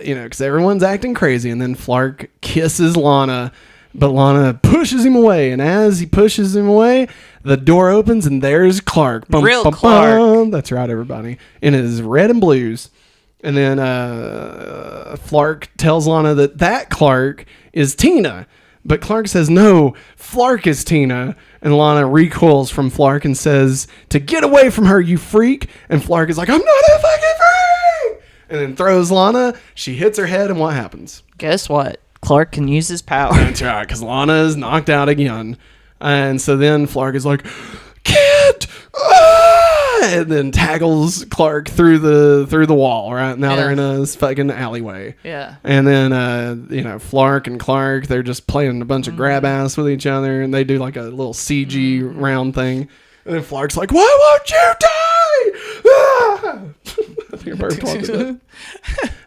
you know, because everyone's acting crazy, and then Flark kisses Lana, but Lana pushes him away, and as he pushes him away, the door opens, and there's Clark. Clark. That's right, everybody, in his red and blues. And then Flark tells Lana that Clark is Tina, but Clark says no, Flark is Tina. And Lana recoils from Flark and says to get away from her, you freak. And Flark is like, I'm not a fucking freak. And then throws Lana. She hits her head, and what happens? Guess what? Clark can use his power. That's right, because Lana is knocked out again. And so then Flark is like, can't. And then tackles Clark through the wall. Right now they're in a fucking alleyway. Yeah. And then you know, Flark and Clark, they're just playing a bunch of grab ass with each other, and they do like a little CG round thing. And then Flark's like, why won't you die? I think I better talk about it.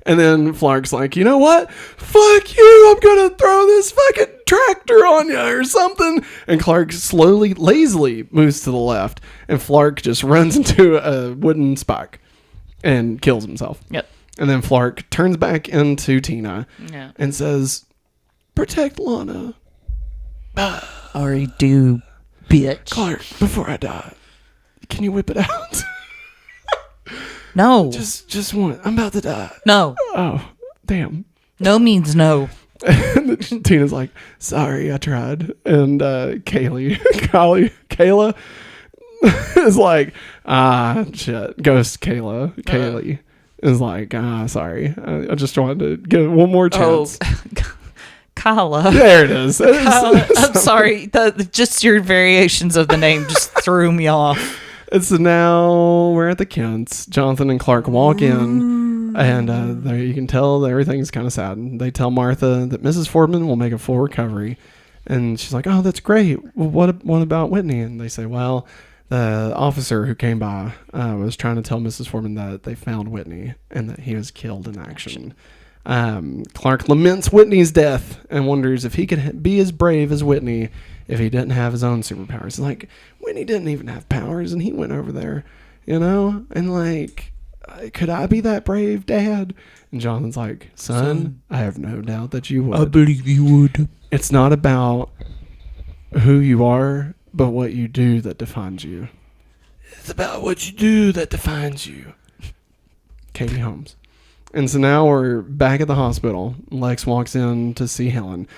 And then Flark's like, you know what? Fuck you. I'm going to throw this fucking tractor on you or something. And Clark slowly, lazily moves to the left. And Flark just runs into a wooden spike and kills himself. Yep. And then Flark turns back into Tina and says, protect Lana. Already do, bitch. Clark, before I die, can you whip it out? No. Just one. I'm about to die. No. Oh, damn. No means no. And Tina's like, sorry, I tried. And Kayla is like, shit. Ghost Kaylee is like, sorry. I just wanted to give it one more chance. Oh, Kala. There it is. I'm sorry. Just your variations of the name just threw me off. And so now we're at the Kents. Jonathan and Clark walk in, and there you can tell that everything's kind of sad. They tell Martha that Mrs. Fordman will make a full recovery, and she's like, "Oh, that's great. Well, what about Whitney?" And they say, "Well, the officer who came by was trying to tell Mrs. Fordman that they found Whitney and that he was killed in action." Clark laments Whitney's death and wonders if he could be as brave as Whitney if he didn't have his own superpowers. Like, Whitney didn't even have powers, and he went over there, you know? And, like, could I be that brave, Dad? And Jonathan's like, son, I have no doubt that you would. I believe you would. It's not about who you are, but what you do that defines you. It's about what you do that defines you. Katie Holmes. And so now we're back at the hospital. Lex walks in to see Helen.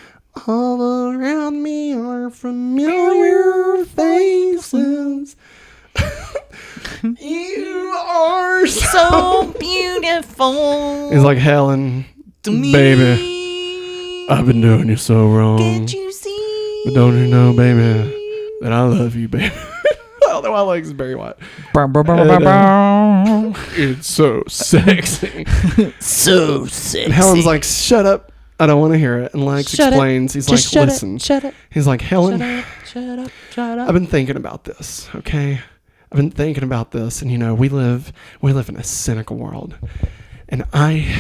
All around me are familiar faces. You are So beautiful. He's like, Helen, To me. baby, I've been doing you so wrong. Can't you see? But don't you know, baby, that I love you, baby. I don't know why I like this Barry White. It's so sexy. So sexy. And Helen's like, shut up. I don't want to hear it. And Lex explains. He's like, listen. Shut up. He's like, Helen, Shut up. I've been thinking about this, okay? I've been thinking about this, and you know, we live in a cynical world. And I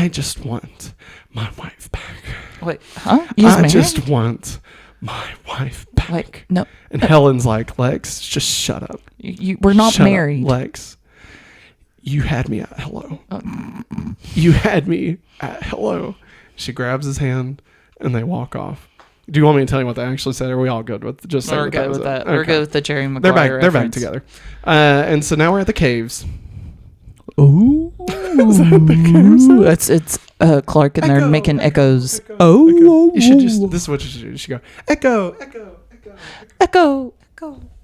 just want my wife back. Wait, huh? I just want my wife back. Wait, no. And Helen's like, Lex, just shut up. We're not Shut married. up, Lex. You had me at hello. You had me at hello. She grabs his hand and they walk off. Do you want me to tell you what they actually said? Or are we all good with just saying We're good with that. Okay. We're good with the Jerry Maguire. They're back together. And so now we're at the caves. Ooh. Is that the caves? It's Clark and they're making echoes. Echo. You should just, this is what you should do. You should go, echo, echo, echo,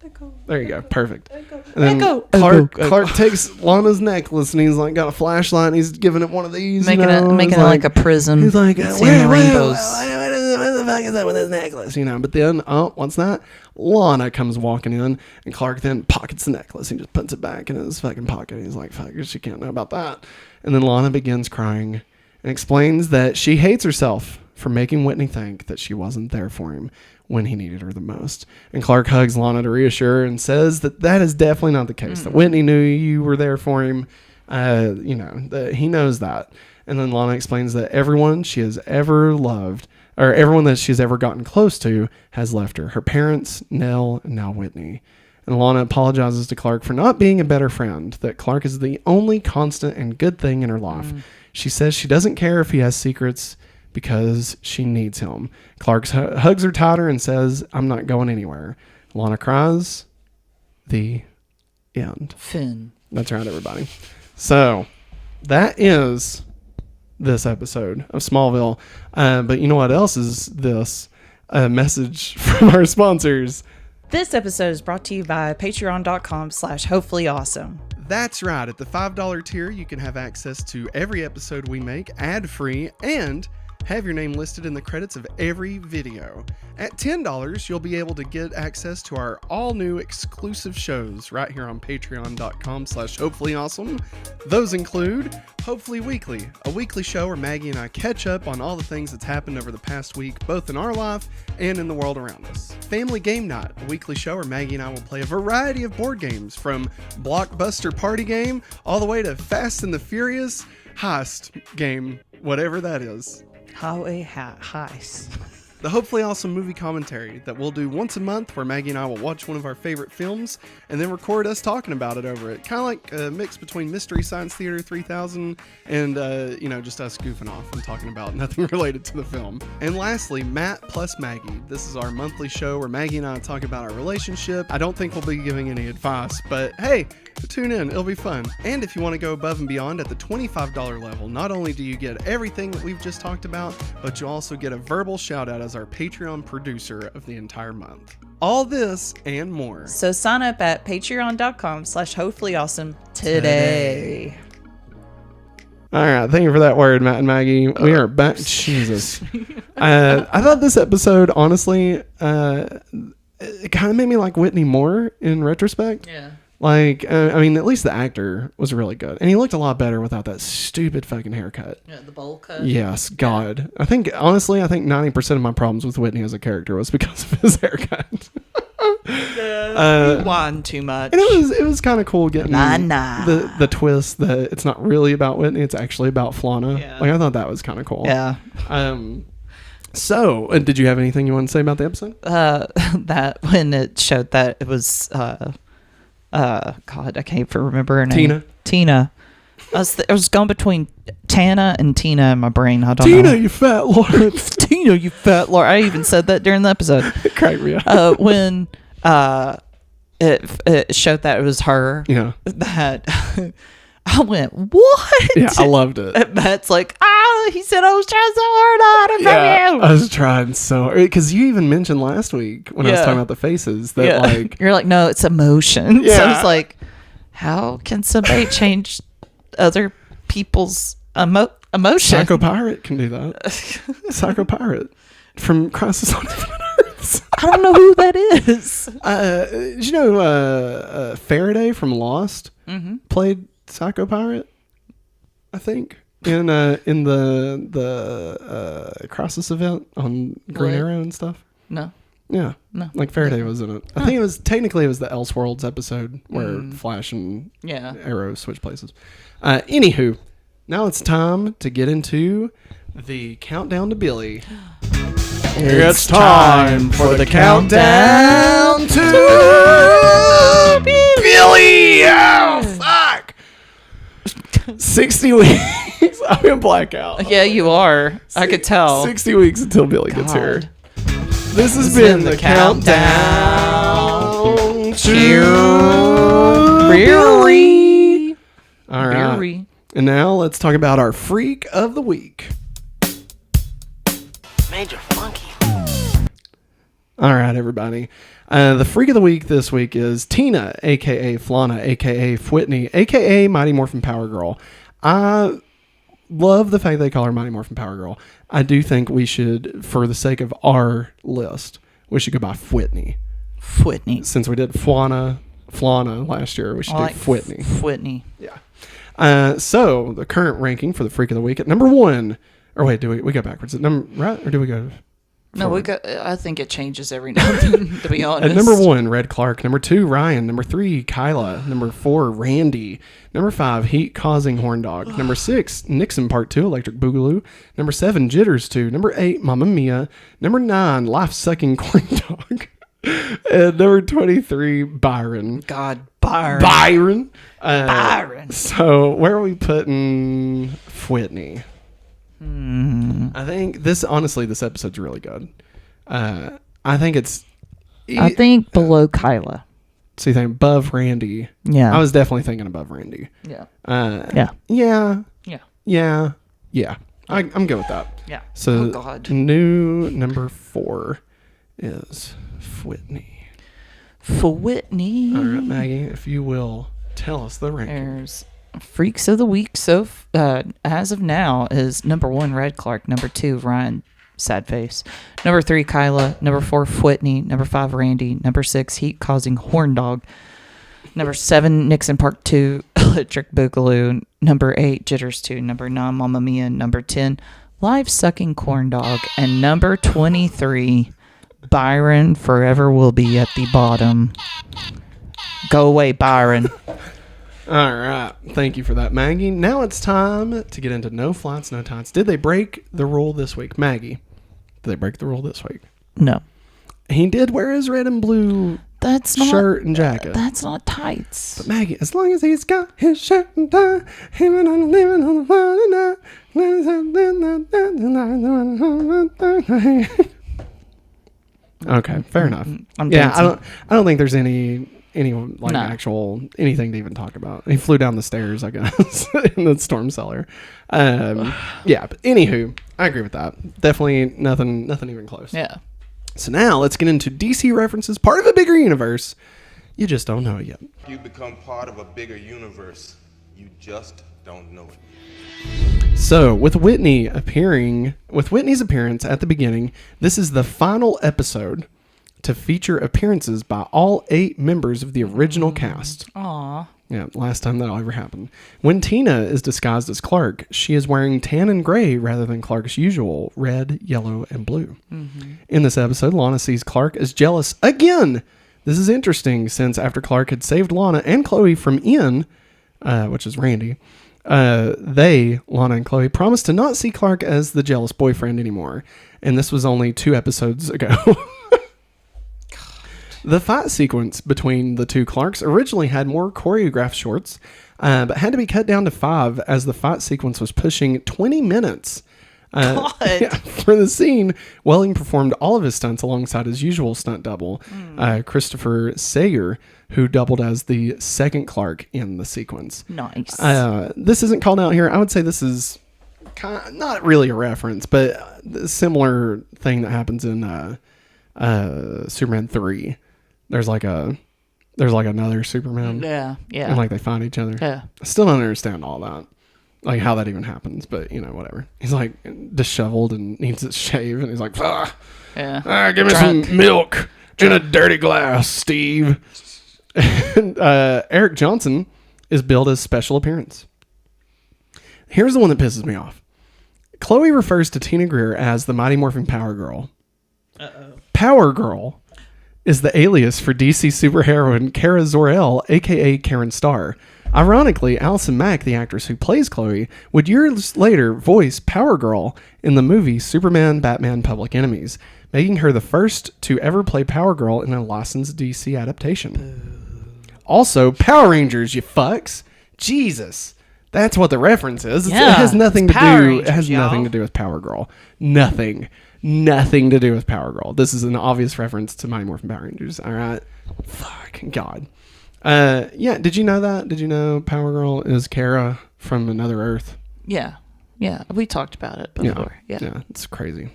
Echo. There you go. Perfect. Echo. And then Echo. Clark takes Lana's necklace and he's like got a flashlight and he's giving it one of these. Making you know? it like a prism. He's like, seeing the rainbows. What the fuck is that with his necklace? You know, but then, what's that? Lana comes walking in and Clark then pockets the necklace. He just puts it back in his fucking pocket. He's like, fuck, she can't know about that. And then Lana begins crying and explains that she hates herself for making Whitney think that she wasn't there for him when he needed her the most. And Clark hugs Lana to reassure her and says that is definitely not the case. That Whitney knew you were there for him. You know, that he knows that. And then Lana explains that everyone she has ever loved, or everyone that she's ever gotten close to, has left her. Her parents, Nell, and now Whitney. And Lana apologizes to Clark for not being a better friend, that Clark is the only constant and good thing in her life. She says she doesn't care if he has secrets because she needs him. Clark hugs her tighter and says, I'm not going anywhere. Lana cries. The end. Finn. That's right, everybody. So, that is this episode of Smallville. But you know what else is this? A message from our sponsors. This episode is brought to you by patreon.com/hopefullyawesome. That's right. At the $5 tier, you can have access to every episode we make ad-free and have your name listed in the credits of every video. At $10, you'll be able to get access to our all-new exclusive shows right here on patreon.com/hopefullyawesome. Those include Hopefully Weekly, a weekly show where Maggie and I catch up on all the things that's happened over the past week, both in our life and in the world around us. Family Game Night, a weekly show where Maggie and I will play a variety of board games, from Blockbuster Party Game all the way to Fast and the Furious Heist Game, whatever that is. Highway heist. The Hopefully Awesome movie commentary that we'll do once a month, where Maggie and I will watch one of our favorite films and then record us talking about it over it. Kind of like a mix between Mystery Science Theater 3000 and, just us goofing off and talking about nothing related to the film. And lastly, Matt plus Maggie. This is our monthly show where Maggie and I talk about our relationship. I don't think we'll be giving any advice, but hey, tune in. It'll be fun. And if you want to go above and beyond at the $25 level, not only do you get everything that we've just talked about, but you also get a verbal shout out as our Patreon producer of the entire month. All this and more. So sign up at patreon.com/hopefullyawesome today. All right, thank you for that word, Matt and Maggie. We are back. Jesus. I thought this episode, honestly, it kind of made me like Whitney more in retrospect. Yeah. Like, at least the actor was really good. And he looked a lot better without that stupid fucking haircut. Yeah, the bowl cut. Yes, God. I think 90% of my problems with Whitney as a character was because of his haircut. He whined too much. And it was kind of cool getting the twist that it's not really about Whitney, it's actually about Flana. Yeah. Like, I thought that was kind of cool. Yeah. So, did you have anything you want to say about the episode? That when it showed that it was God, I can't even remember her name. Tina. I was going between Tana and Tina in my brain. I don't know. Tina, you fat lord. Tina, you fat lord. I even said that during the episode. Cracked me up. When it showed that it was her. Yeah. That I went, what? Yeah, I loved it. And Matt's like, He said, I was trying so hard to hide it from you. I was trying so hard. Because you even mentioned last week when I was talking about the faces that like... You're like, no, it's emotion. Yeah. So I was like, how can somebody change other people's emotion? Psycho Pirate can do that. Psycho Pirate from Crisis on Infinite Earths. I don't know who that is. Did you know Faraday from Lost played Psycho Pirate? I think in the Crisis event on Green Arrow and stuff. No. Yeah. No. Like Faraday was in it. I think it was the Elseworlds episode where Flash and Arrow switch places. Anywho, now it's time to get into the countdown to Billy. It's time for the countdown to Billy. Oh, fuck. 60 weeks. I'm in blackout. Yeah, you are. I could tell. 60 weeks until Billy gets here. This has been the countdown to Billy. All right. And now let's talk about our freak of the week. Major Funky. All right, everybody. The freak of the week this week is Tina, a.k.a. Flana, a.k.a. Whitney, a.k.a. Mighty Morphin Power Girl. I love the fact they call her Mighty Morphin Power Girl. I do think we should, for the sake of our list, we should go by Whitney. Whitney. Since we did Flana last year, we should do Whitney. Whitney. Yeah. So the current ranking for the freak of the week at number 1. Or wait, do we go backwards? Right? Or do we go... No, I think it changes every now and then, to be honest. At number 1, Red Clark. Number 2, Ryan. Number 3, Kyla. Number 4, Randy. Number 5, Heat Causing Horn Dog. Number 6, Nixon Part 2, Electric Boogaloo. Number 7, Jitters 2. Number 8, Mamma Mia. Number 9, Life Sucking Corn Dog. And number 23, Byron. God, Byron. Byron. So where are we putting Whitney? I think this episode's really good. I think below Kyla. So you think above Randy? Yeah. I was definitely thinking above Randy. Yeah. Yeah. I'm good with that. Yeah. So new number 4 is Whitney. For Whitney. All right, Maggie, if you will tell us the ranking. There's Freaks of the Week. So as of now is number 1, Red Clark. Number 2, Ryan, sad face. Number 3, Kyla. Number 4, Whitney. Number 5, Randy. Number 6, Heat Causing Horn Dog. Number 7, Nixon Park 2, Electric Boogaloo. Number 8, Jitters 2. Number 9, Mamma Mia. Number 10, Live Sucking Corn Dog. And number 23, Byron Forever Will Be at the Bottom. Go away, Byron. All right. Thank you for that, Maggie. Now it's time to get into No Flats, No Tots. Did they break the rule this week? Maggie, did they break the rule this week? No. He did wear his red and blue shirt and jacket. That's not tights. But Maggie, as long as he's got his shirt and tie, him and I'm living on the tonight. Okay, fair enough. I don't think there's any actual anything to even talk about. He flew down the stairs, I guess, in the storm cellar. Yeah, but anywho, I agree with that. Definitely nothing even close. Yeah. So now let's get into DC references, part of a bigger universe. You just don't know it yet. You become part of a bigger universe. You just don't know it. So, with Whitney's appearance at the beginning, this is the final episode to feature appearances by all 8 members of the original cast. Aww. Yeah, last time that'll ever happen. When Tina is disguised as Clark, she is wearing tan and gray rather than Clark's usual red, yellow, and blue. Mm-hmm. In this episode, Lana sees Clark as jealous again. This is interesting since after Clark had saved Lana and Chloe from Ian, which is Randy, Lana and Chloe, promised to not see Clark as the jealous boyfriend anymore. And this was only 2 episodes ago. The fight sequence between the 2 Clarks originally had more choreographed shorts, but had to be cut down to 5 as the fight sequence was pushing 20 minutes. For the scene, Welling performed all of his stunts alongside his usual stunt double, Christopher Sayer, who doubled as the second Clark in the sequence. Nice. This isn't called out here. I would say this is not really a reference, but a similar thing that happens in Superman 3. There's like another Superman. Yeah. And like they find each other. Yeah. I still don't understand all that. Like how that even happens, but whatever. He's like disheveled and needs to shave, and he's like, give me some milk in a dirty glass, Steve. And Eric Johnson is billed as special appearance. Here's the one that pisses me off. Chloe refers to Tina Greer as the Mighty Morphin Power Girl. Power Girl is the alias for DC superheroine Kara Zor-El, a.k.a. Karen Starr. Ironically, Allison Mack, the actress who plays Chloe, would years later voice Power Girl in the movie Superman, Batman, Public Enemies, making her the first to ever play Power Girl in a licensed DC adaptation. Also, Power Rangers, you fucks. Jesus. That's what the reference is. Yeah, it has nothing to do. Rangers, It has nothing to do with Power Girl. Nothing to do with Power Girl. This is an obvious reference to Mighty Morphin Power Rangers. All right. Fuck God. Yeah. Did you know that? Did you know Power Girl is Kara from Another Earth? Yeah. We talked about it before. Yeah. It's crazy.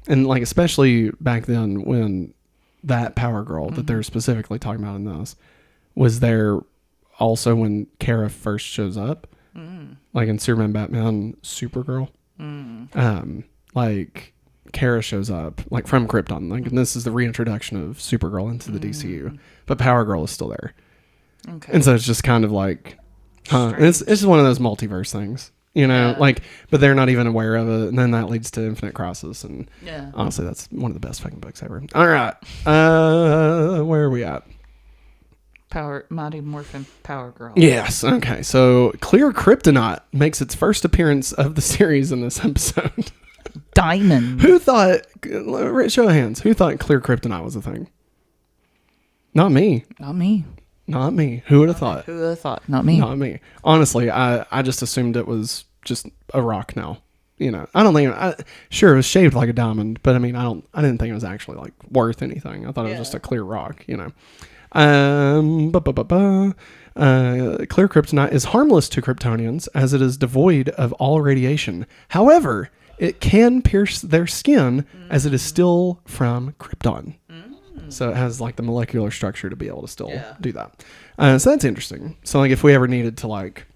And like especially back then when that Power Girl that they're specifically talking about in this was there also when Kara first shows up, like in Superman, Batman, Supergirl. Like Kara shows up like from Krypton, like, and this is the reintroduction of Supergirl into the DCU, but Power Girl is still there. Okay. And so it's just kind of like, and it's just one of those multiverse things, like, but they're not even aware of it, and then that leads to Infinite Crisis, and honestly, that's one of the best fucking books ever. All right, where are we at? Mighty Morphin Power Girl. Yes. Okay. So Clear Kryptonite makes its first appearance of the series in this episode. Diamond. Who thought? Show of hands. Who thought Clear Kryptonite was a thing? Not me. Not me. Who would have thought? Who would have thought? Not me. Not me. Honestly, I just assumed it was just a rock now. I don't think. Sure, it was shaped like a diamond, but I mean, I didn't think it was actually like worth anything. I thought it was just a clear rock. Clear kryptonite is harmless to Kryptonians as it is devoid of all radiation. However, it can pierce their skin as it is still from Krypton. So it has like the molecular structure to be able to still do that. So that's interesting. So like if we ever needed to like,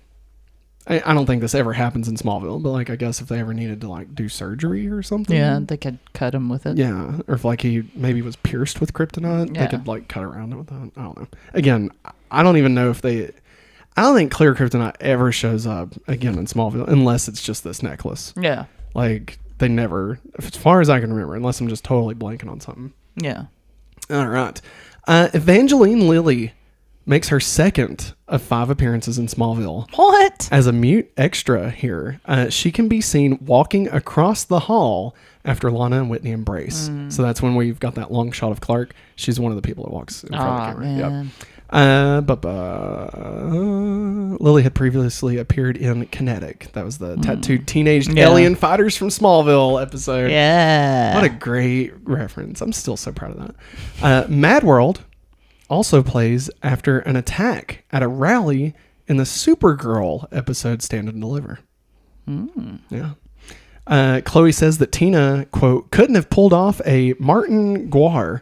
I don't think this ever happens in Smallville, but like I guess if they ever needed to like do surgery or something. Yeah, they could cut him with it. Yeah, or if like he maybe was pierced with kryptonite, they could like cut around it with that. I don't know. Again, I don't even know if I don't think clear kryptonite ever shows up again in Smallville unless it's just this necklace. Yeah. Like they never, as far as I can remember, unless I'm just totally blanking on something. Yeah. All right. Evangeline Lilly makes her second of 5 appearances in Smallville. What? As a mute extra here, she can be seen walking across the hall after Lana and Whitney embrace. So that's when we've got that long shot of Clark. She's one of the people that walks in front of the camera. Yep. Lily had previously appeared in Kinetic. That was the tattooed teenage alien fighters from Smallville episode. Yeah. What a great reference. I'm still so proud of that. Mad World also plays after an attack at a rally in the Supergirl episode Stand and Deliver. Yeah. Chloe says that Tina, quote, couldn't have pulled off a Martin Guare.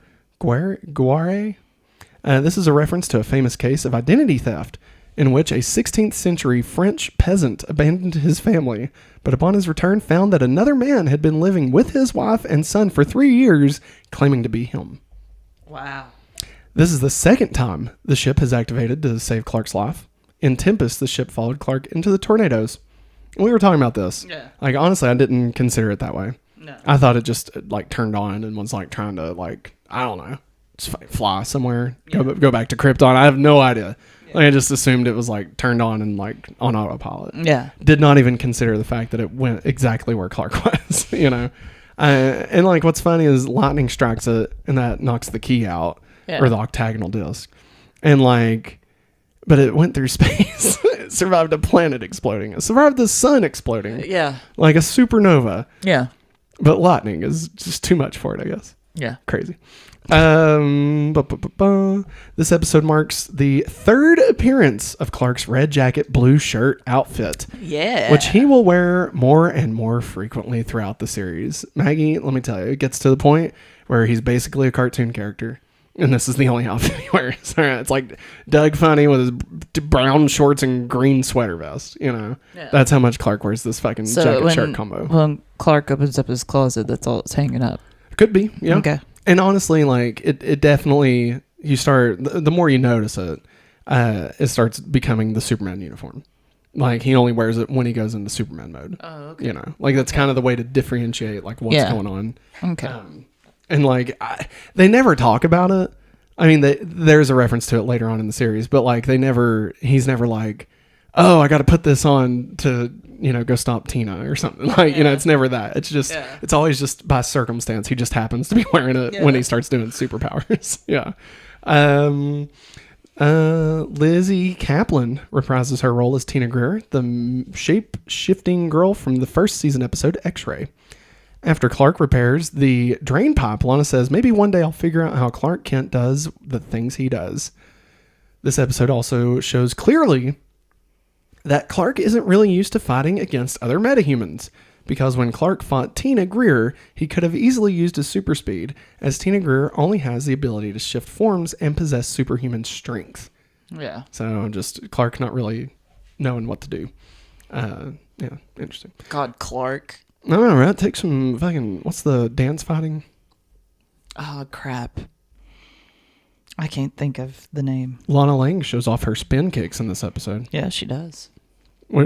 This is a reference to a famous case of identity theft in which a 16th century French peasant abandoned his family, but upon his return found that another man had been living with his wife and son for 3 years, claiming to be him. Wow. This is the second time the ship has activated to save Clark's life. In Tempest, the ship followed Clark into the tornadoes. We were talking about this. Yeah. Like, honestly, I didn't consider it that way. No. I thought it just, like, turned on and was, like, trying to, like, I don't know, just fly somewhere, go back to Krypton. I have no idea. Yeah. Like, I just assumed it was, like, turned on and, like, on autopilot. Yeah. Did not even consider the fact that it went exactly where Clark was, And, like, what's funny is lightning strikes it, and that knocks the key out. Yeah. Or the octagonal disc. And like, but it went through space. It survived a planet exploding. It survived the sun exploding. Yeah. Like a supernova. Yeah. But lightning is just too much for it, I guess. Yeah. Crazy. This episode marks the third appearance of Clark's red jacket, blue shirt outfit. Yeah. Which he will wear more and more frequently throughout the series. Maggie, let me tell you, it gets to the point where he's basically a cartoon character. And this is the only outfit he wears. It's like Doug Funny with his brown shorts and green sweater vest. You know, That's how much Clark wears this fucking jacket shirt combo. When Clark opens up his closet, that's all it's hanging up. Could be, yeah. Okay. And honestly, like it definitely, you start, the more you notice it, it starts becoming the Superman uniform. Like he only wears it when he goes into Superman mode. Oh, okay. You know, like that's kind of the way to differentiate like what's going on. Okay. And like they never talk about it. I mean, there's a reference to it later on in the series, but like he's never like, oh, I got to put this on to, you know, go stop Tina or something. Like, you know, it's never that. It's just, it's always just by circumstance. He just happens to be wearing it when he starts doing superpowers. Yeah. Lizzie Kaplan reprises her role as Tina Greer, the shape-shifting girl from the first season episode X-Ray. After Clark repairs the drain pipe, Lana says, maybe one day I'll figure out how Clark Kent does the things he does. This episode also shows clearly that Clark isn't really used to fighting against other metahumans, because when Clark fought Tina Greer, he could have easily used his super speed, as Tina Greer only has the ability to shift forms and possess superhuman strength. Yeah. So just Clark not really knowing what to do. Yeah, interesting. God, Clark. No, right? Take some fucking, what's the dance fighting? Oh, crap. I can't think of the name. Lana Lang shows off her spin kicks in this episode. Yeah, she does.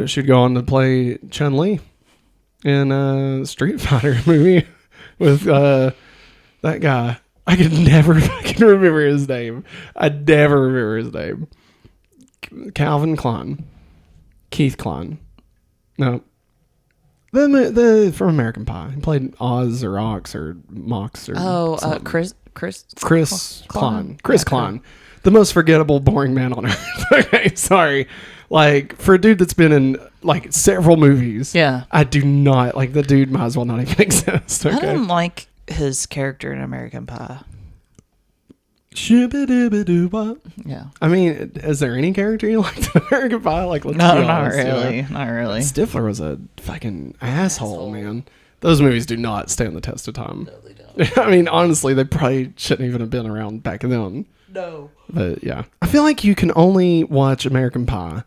She'd go on to play Chun-Li in a Street Fighter movie with that guy. I could never fucking remember his name. I'd never remember his name. Calvin Klein. Keith Klein. No. The from American Pie. He played Oz or Ox or Mox or Chris Klein. Chris Klein. The most forgettable, boring man on earth. Okay, sorry. Like, for a dude that's been in, like, several movies, I do not, like, the dude might as well not even exist. Okay? I don't like his character in American Pie. Yeah. I mean, is there any character you liked in American Pie? Like, let's be honest, not really. Not really. Stifler was a fucking asshole, man. Those movies do not stand the test of time. No, they don't. I mean, honestly, they probably shouldn't even have been around back then. No. But yeah, I feel like you can only watch American Pie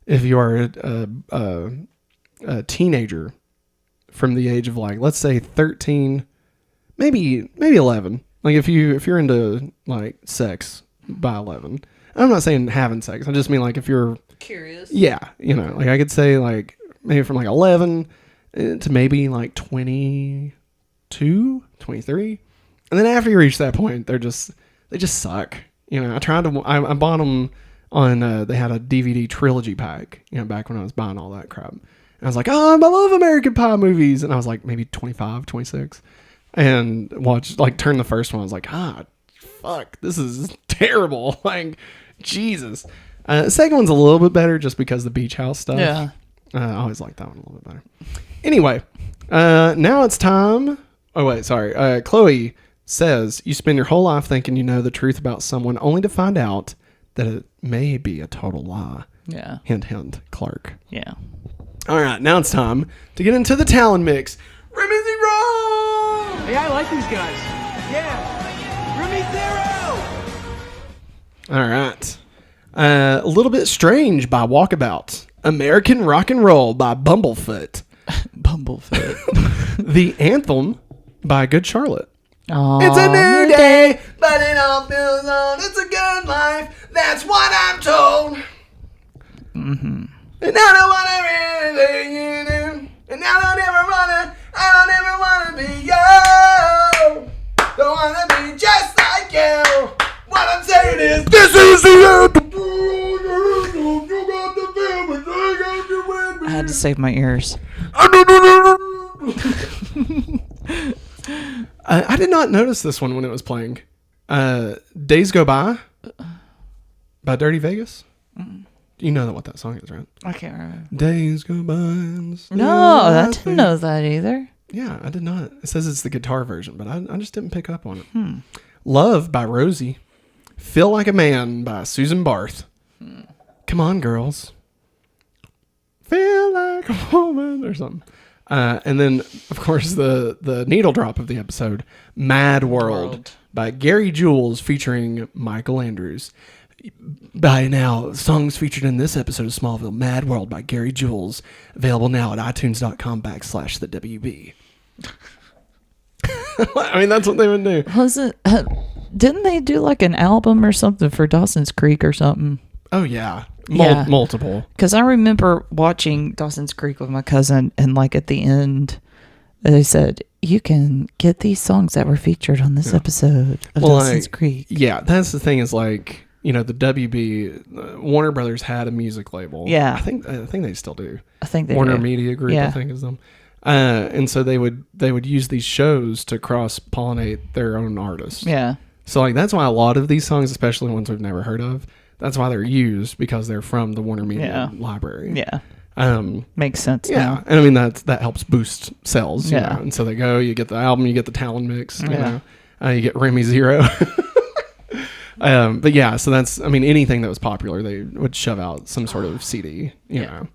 if you are a teenager from the age of, like, let's say 13, maybe 11. Like if you're into, like, sex by 11. I'm not saying having sex. I just mean, like, if you're curious. Yeah, you know, like I could say, like, maybe from like 11 to maybe like 22, 23. And then after you reach that point, they just suck. You know, I bought them on, they had a DVD trilogy pack, you know, back when I was buying all that crap. And I was like, oh, I love American Pie movies. And I was like maybe 25, 26. And turn the first one. I was like, fuck, this is terrible. Like, Jesus. The second one's a little bit better just because the beach house stuff. Yeah. I always liked that one a little bit better. Anyway, now it's time. Oh, wait, sorry. Chloe says, you spend your whole life thinking you know the truth about someone only to find out that it may be a total lie. Yeah. Hint, hint, Clark. Yeah. All right, now it's time to get into the Talon mix. Ramsey Roll! Hey, I like these guys. Yeah. Remy Zero! All right. A Little Bit Strange by Walkabout. American Rock and Roll by Bumblefoot. Bumblefoot. The Anthem by Good Charlotte. Oh, it's a new day, but it all feels on. It's a good life. That's what I'm told. Mm-hmm. And I don't want everything you do. And I don't ever wanna be you. Don't wanna be just like you. What I'm saying is, this is the anthem. I had to save my ears. I did not notice this one when it was playing. Days Go By Dirty Vegas. You know what that song is, right? I can't remember. Days Go By. No, I didn't know that either. Yeah, I did not. It says it's the guitar version, but I just didn't pick up on it. Love by Rosie. Feel Like a Man by Susan Barth. Come on, girls. Feel like a woman or something. And then, of course, the needle drop of the episode, Mad World by Gary Jules featuring Michael Andrews. By now, songs featured in this episode of Smallville, Mad World by Gary Jules, available now at itunes.com/the WB. I mean, that's what they would do. Was it? Didn't they do like an album or something for Dawson's Creek or something? Oh, yeah. Yeah. Multiple. Because I remember watching Dawson's Creek with my cousin, and like at the end, they said, you can get these songs that were featured on this episode of Dawson's Creek. Yeah, that's the thing is like, you know, the WB, Warner Brothers had a music label. Yeah. I think they still do. I think they Warner do. Media Group, I think is them. And so they would use these shows to cross-pollinate their own artists. Yeah. So like that's why a lot of these songs, especially ones we've never heard of, that's why they're used, because they're from the Warner Media library. Yeah. Makes sense. Yeah. Now. And I mean that helps boost sales. Yeah. And so they go, you get the album, you get the Talon mix, you know, you get Remy Zero. But yeah, so that's, I mean, anything that was popular, they would shove out some sort of CD, you know.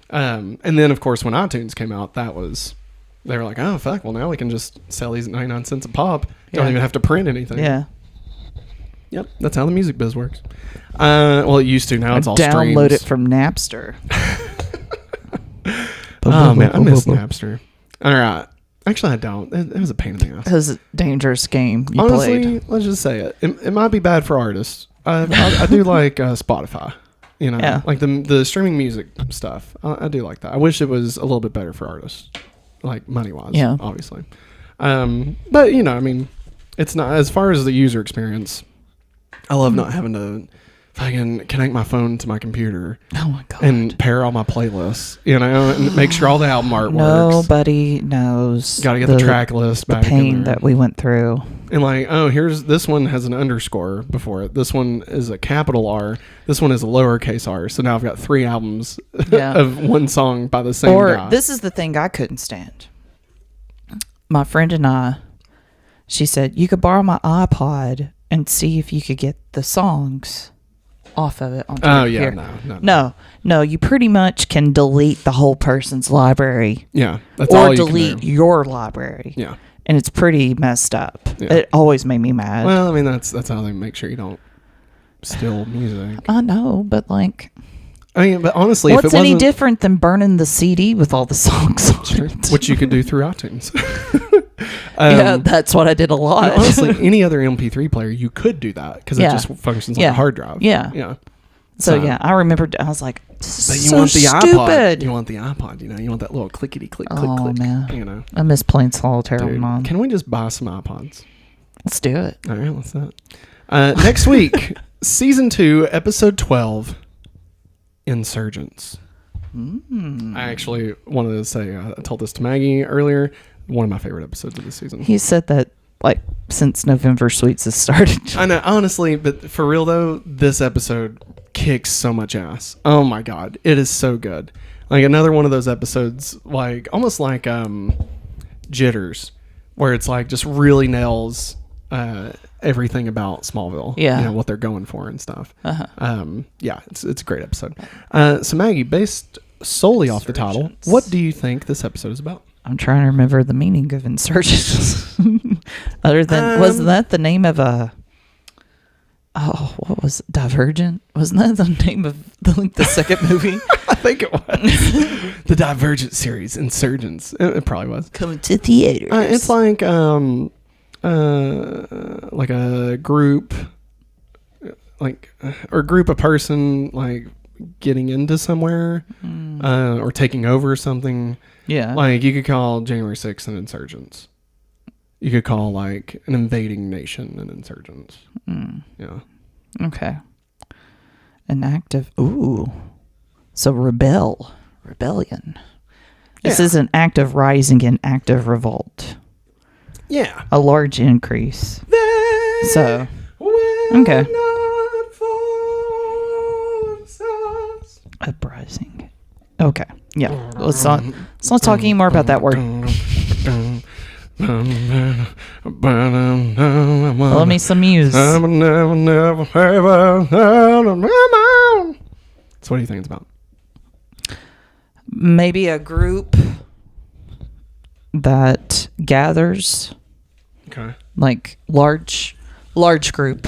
And then of course when iTunes came out, they were like, oh fuck, well now we can just sell these at 99 cents a pop. Don't even have to print anything. Yeah. Yep, that's how the music biz works. Well, it used to. Now it's all download streams. it from Napster. Oh man, I miss Napster. All right, actually I don't. It was a pain in the ass. It was a dangerous game you Honestly, played. let's just say it. It might be bad for artists. I do like Spotify. You know, like the streaming music stuff. I do like that. I wish it was a little bit better for artists, like money wise. Yeah, obviously. But you know, I mean, it's not as far as the user experience. I love not having to fucking connect my phone to my computer. Oh my god! And pair all my playlists, you know, and make sure all the album art works. Nobody knows. Got to get the track list back. The pain that we went through. And like, oh, here's this one has an underscore before it. This one is a capital R. This one is a lowercase r. So now I've got 3 albums of one song by the same guy. Or this is the thing I couldn't stand. My friend and I, she said, you could borrow my iPod and see if you could get the songs off of it. Oh yeah, no. You pretty much can delete the whole person's library. Yeah, that's or all you delete can do. your library. Yeah, and it's pretty messed up. Yeah. It always made me mad. Well, I mean that's how they make sure you don't steal music. I know, but like, I mean, but honestly, what's if it any wasn't, different than burning the CD with all the songs on it? which you could do through iTunes. Yeah, that's what I did a lot. Honestly, any other MP3 player, you could do that because it just functions like a hard drive. Yeah. So yeah, I remember I was like, this is so want the stupid. iPod. You want the iPod, you know, you want that little clickety click click click. Man. You know. I miss playing solitaire on mine. Can we just buy some iPods? Let's do it. All right, let's do it. Next week, season 2, episode 12, Insurgents. I actually wanted to say, I told this to Maggie earlier, one of my favorite episodes of the season. He said that like since November Sweets has started. I know, honestly, but for real though, this episode kicks so much ass. Oh my god, it is so good. Like another one of those episodes, like almost like Jitters, where it's like just really nails everything about Smallville. Yeah, you know what they're going for and stuff. Yeah, it's a great episode. So Maggie, based solely off the title, what do you think this episode is about? I'm trying to remember the meaning of Insurgents. Other than, wasn't that the name of a... Oh, what was it? Divergent? Wasn't that the name of the second movie? I think it was. The Divergent series, Insurgents. It probably was. Coming to theaters. It's like a group, or a group of person, like, getting into somewhere, or taking over something. Yeah. Like, you could call January 6th an Insurgents. You could call, like, an invading nation an Insurgents. Yeah. Okay. An act of... Ooh. So rebellion. This is an act of rising, an act of revolt. Yeah. A large increase. So... Okay. Uprising. Okay. Yeah. Let's not talk any more about that word. Love me some Muse. So what do you think it's about? Maybe a group that gathers, Okay. like large group,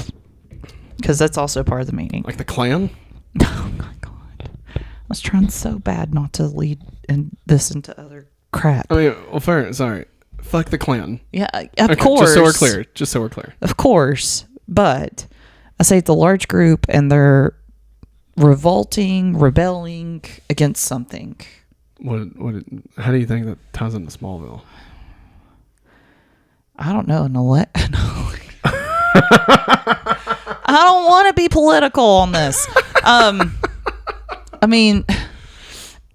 because that's also part of the meaning. Like the Klan? Oh my god! I was trying so bad not to lead and this into other crap. I mean, well, fair. Sorry. Fuck the Klan. Yeah, of Okay, course. Just so we're clear. Of course, but I say it's a large group and they're rebelling against something. How do you think that ties into Smallville? I don't know. I don't want to be political on this. I mean,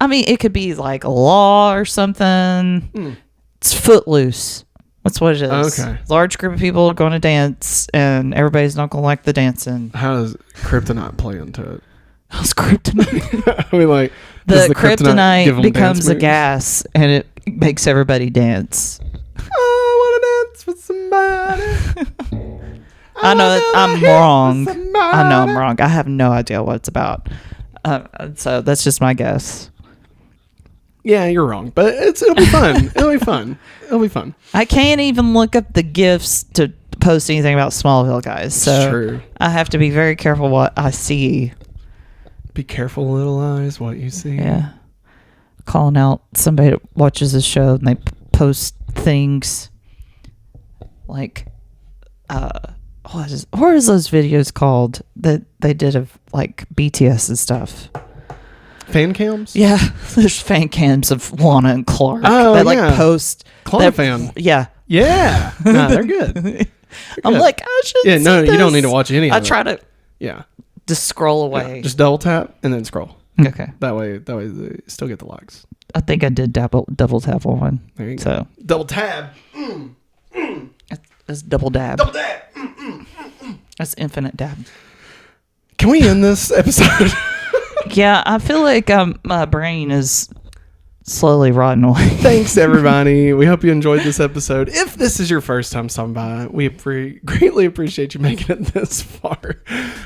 it could be like a law or something. It's Footloose. That's what it is. Okay. Large group of people going to dance, and everybody's not going to like the dancing. How does kryptonite play into it? How's kryptonite? I mean, like, the does give kryptonite 'em becomes dance a moves? gas, and it makes everybody dance. I want to dance with somebody. I know wanna I'm hit wrong. with I know I'm somebody. wrong. I have no idea what it's about. So that's just my guess. Yeah, you're wrong, but it'll be fun. It'll be fun. It'll be fun. I can't even look up the gifts to post anything about Smallville, guys. So True. I have to be very careful what I see. Be careful, little eyes, what you see. Yeah. Calling out somebody that watches the show and they post things like, what is those videos called that they did of like BTS and stuff? Fan cams? Yeah, there's fan cams of Lana and Clark. Oh, they like yeah. post. Clone fan. Yeah. Yeah. Nah, they're good. I'm like, I should. Yeah, no, see you don't this. need to watch any of I it. try to Yeah. just scroll away. Just double tap and then scroll. Okay. That way they still get the likes. I think I did double tap on one. There you go. So Double tab. that's double dab. Double dab. That's infinite dab. Can we end this episode? Yeah, I feel like my brain is slowly rotting away. Thanks, everybody. We hope you enjoyed this episode. If this is your first time stopping by, we greatly appreciate you making it this far.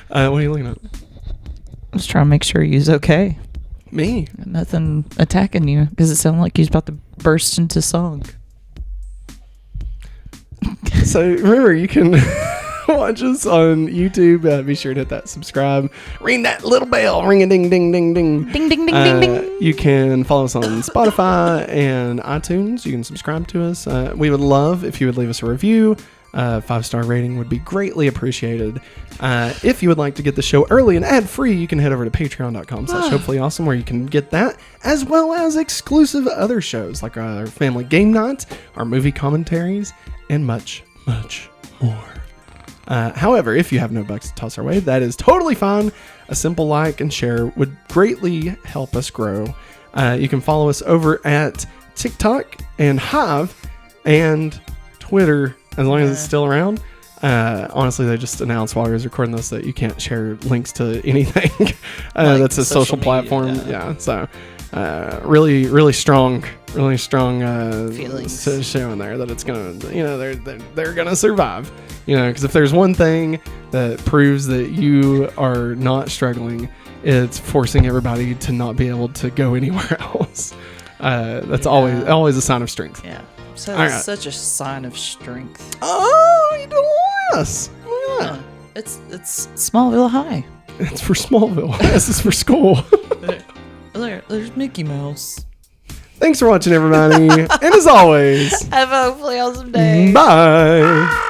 What are you looking at? I was trying to make sure you's okay. Me. Nothing attacking you because it sounded like you was about to burst into song. So remember, you can watch us on YouTube. Be sure to hit that subscribe. Ring that little bell. Ring a ding, ding, ding, ding. Ding, ding, ding, ding, ding. You can follow us on Spotify and iTunes. You can subscribe to us. We would love if you would leave us a review. 5-star rating would be greatly appreciated. If you would like to get the show early and ad-free, you can head over to patreon.com/hopefullyawesome, where you can get that, as well as exclusive other shows like our family game night, our movie commentaries, and much, much more. However, if you have no bucks to toss our way, that is totally fine. A simple like and share would greatly help us grow. You can follow us over at TikTok and Hive and Twitter, as long as it's still around. Honestly, they just announced while I was recording this that you can't share links to anything. That's a social media, platform. Yeah. So really strong Feelings. show in there that it's gonna, they're gonna survive. Because if there's one thing that proves that you are not struggling, it's forcing everybody to not be able to go anywhere else. That's always a sign of strength. Yeah. So All it's right. such a sign of strength. Oh, you don't yes. Look at that. It's Smallville High. It's for Smallville. This is for school. There's Mickey Mouse. Thanks for watching, everybody. And as always, Have a hopefully awesome day. bye.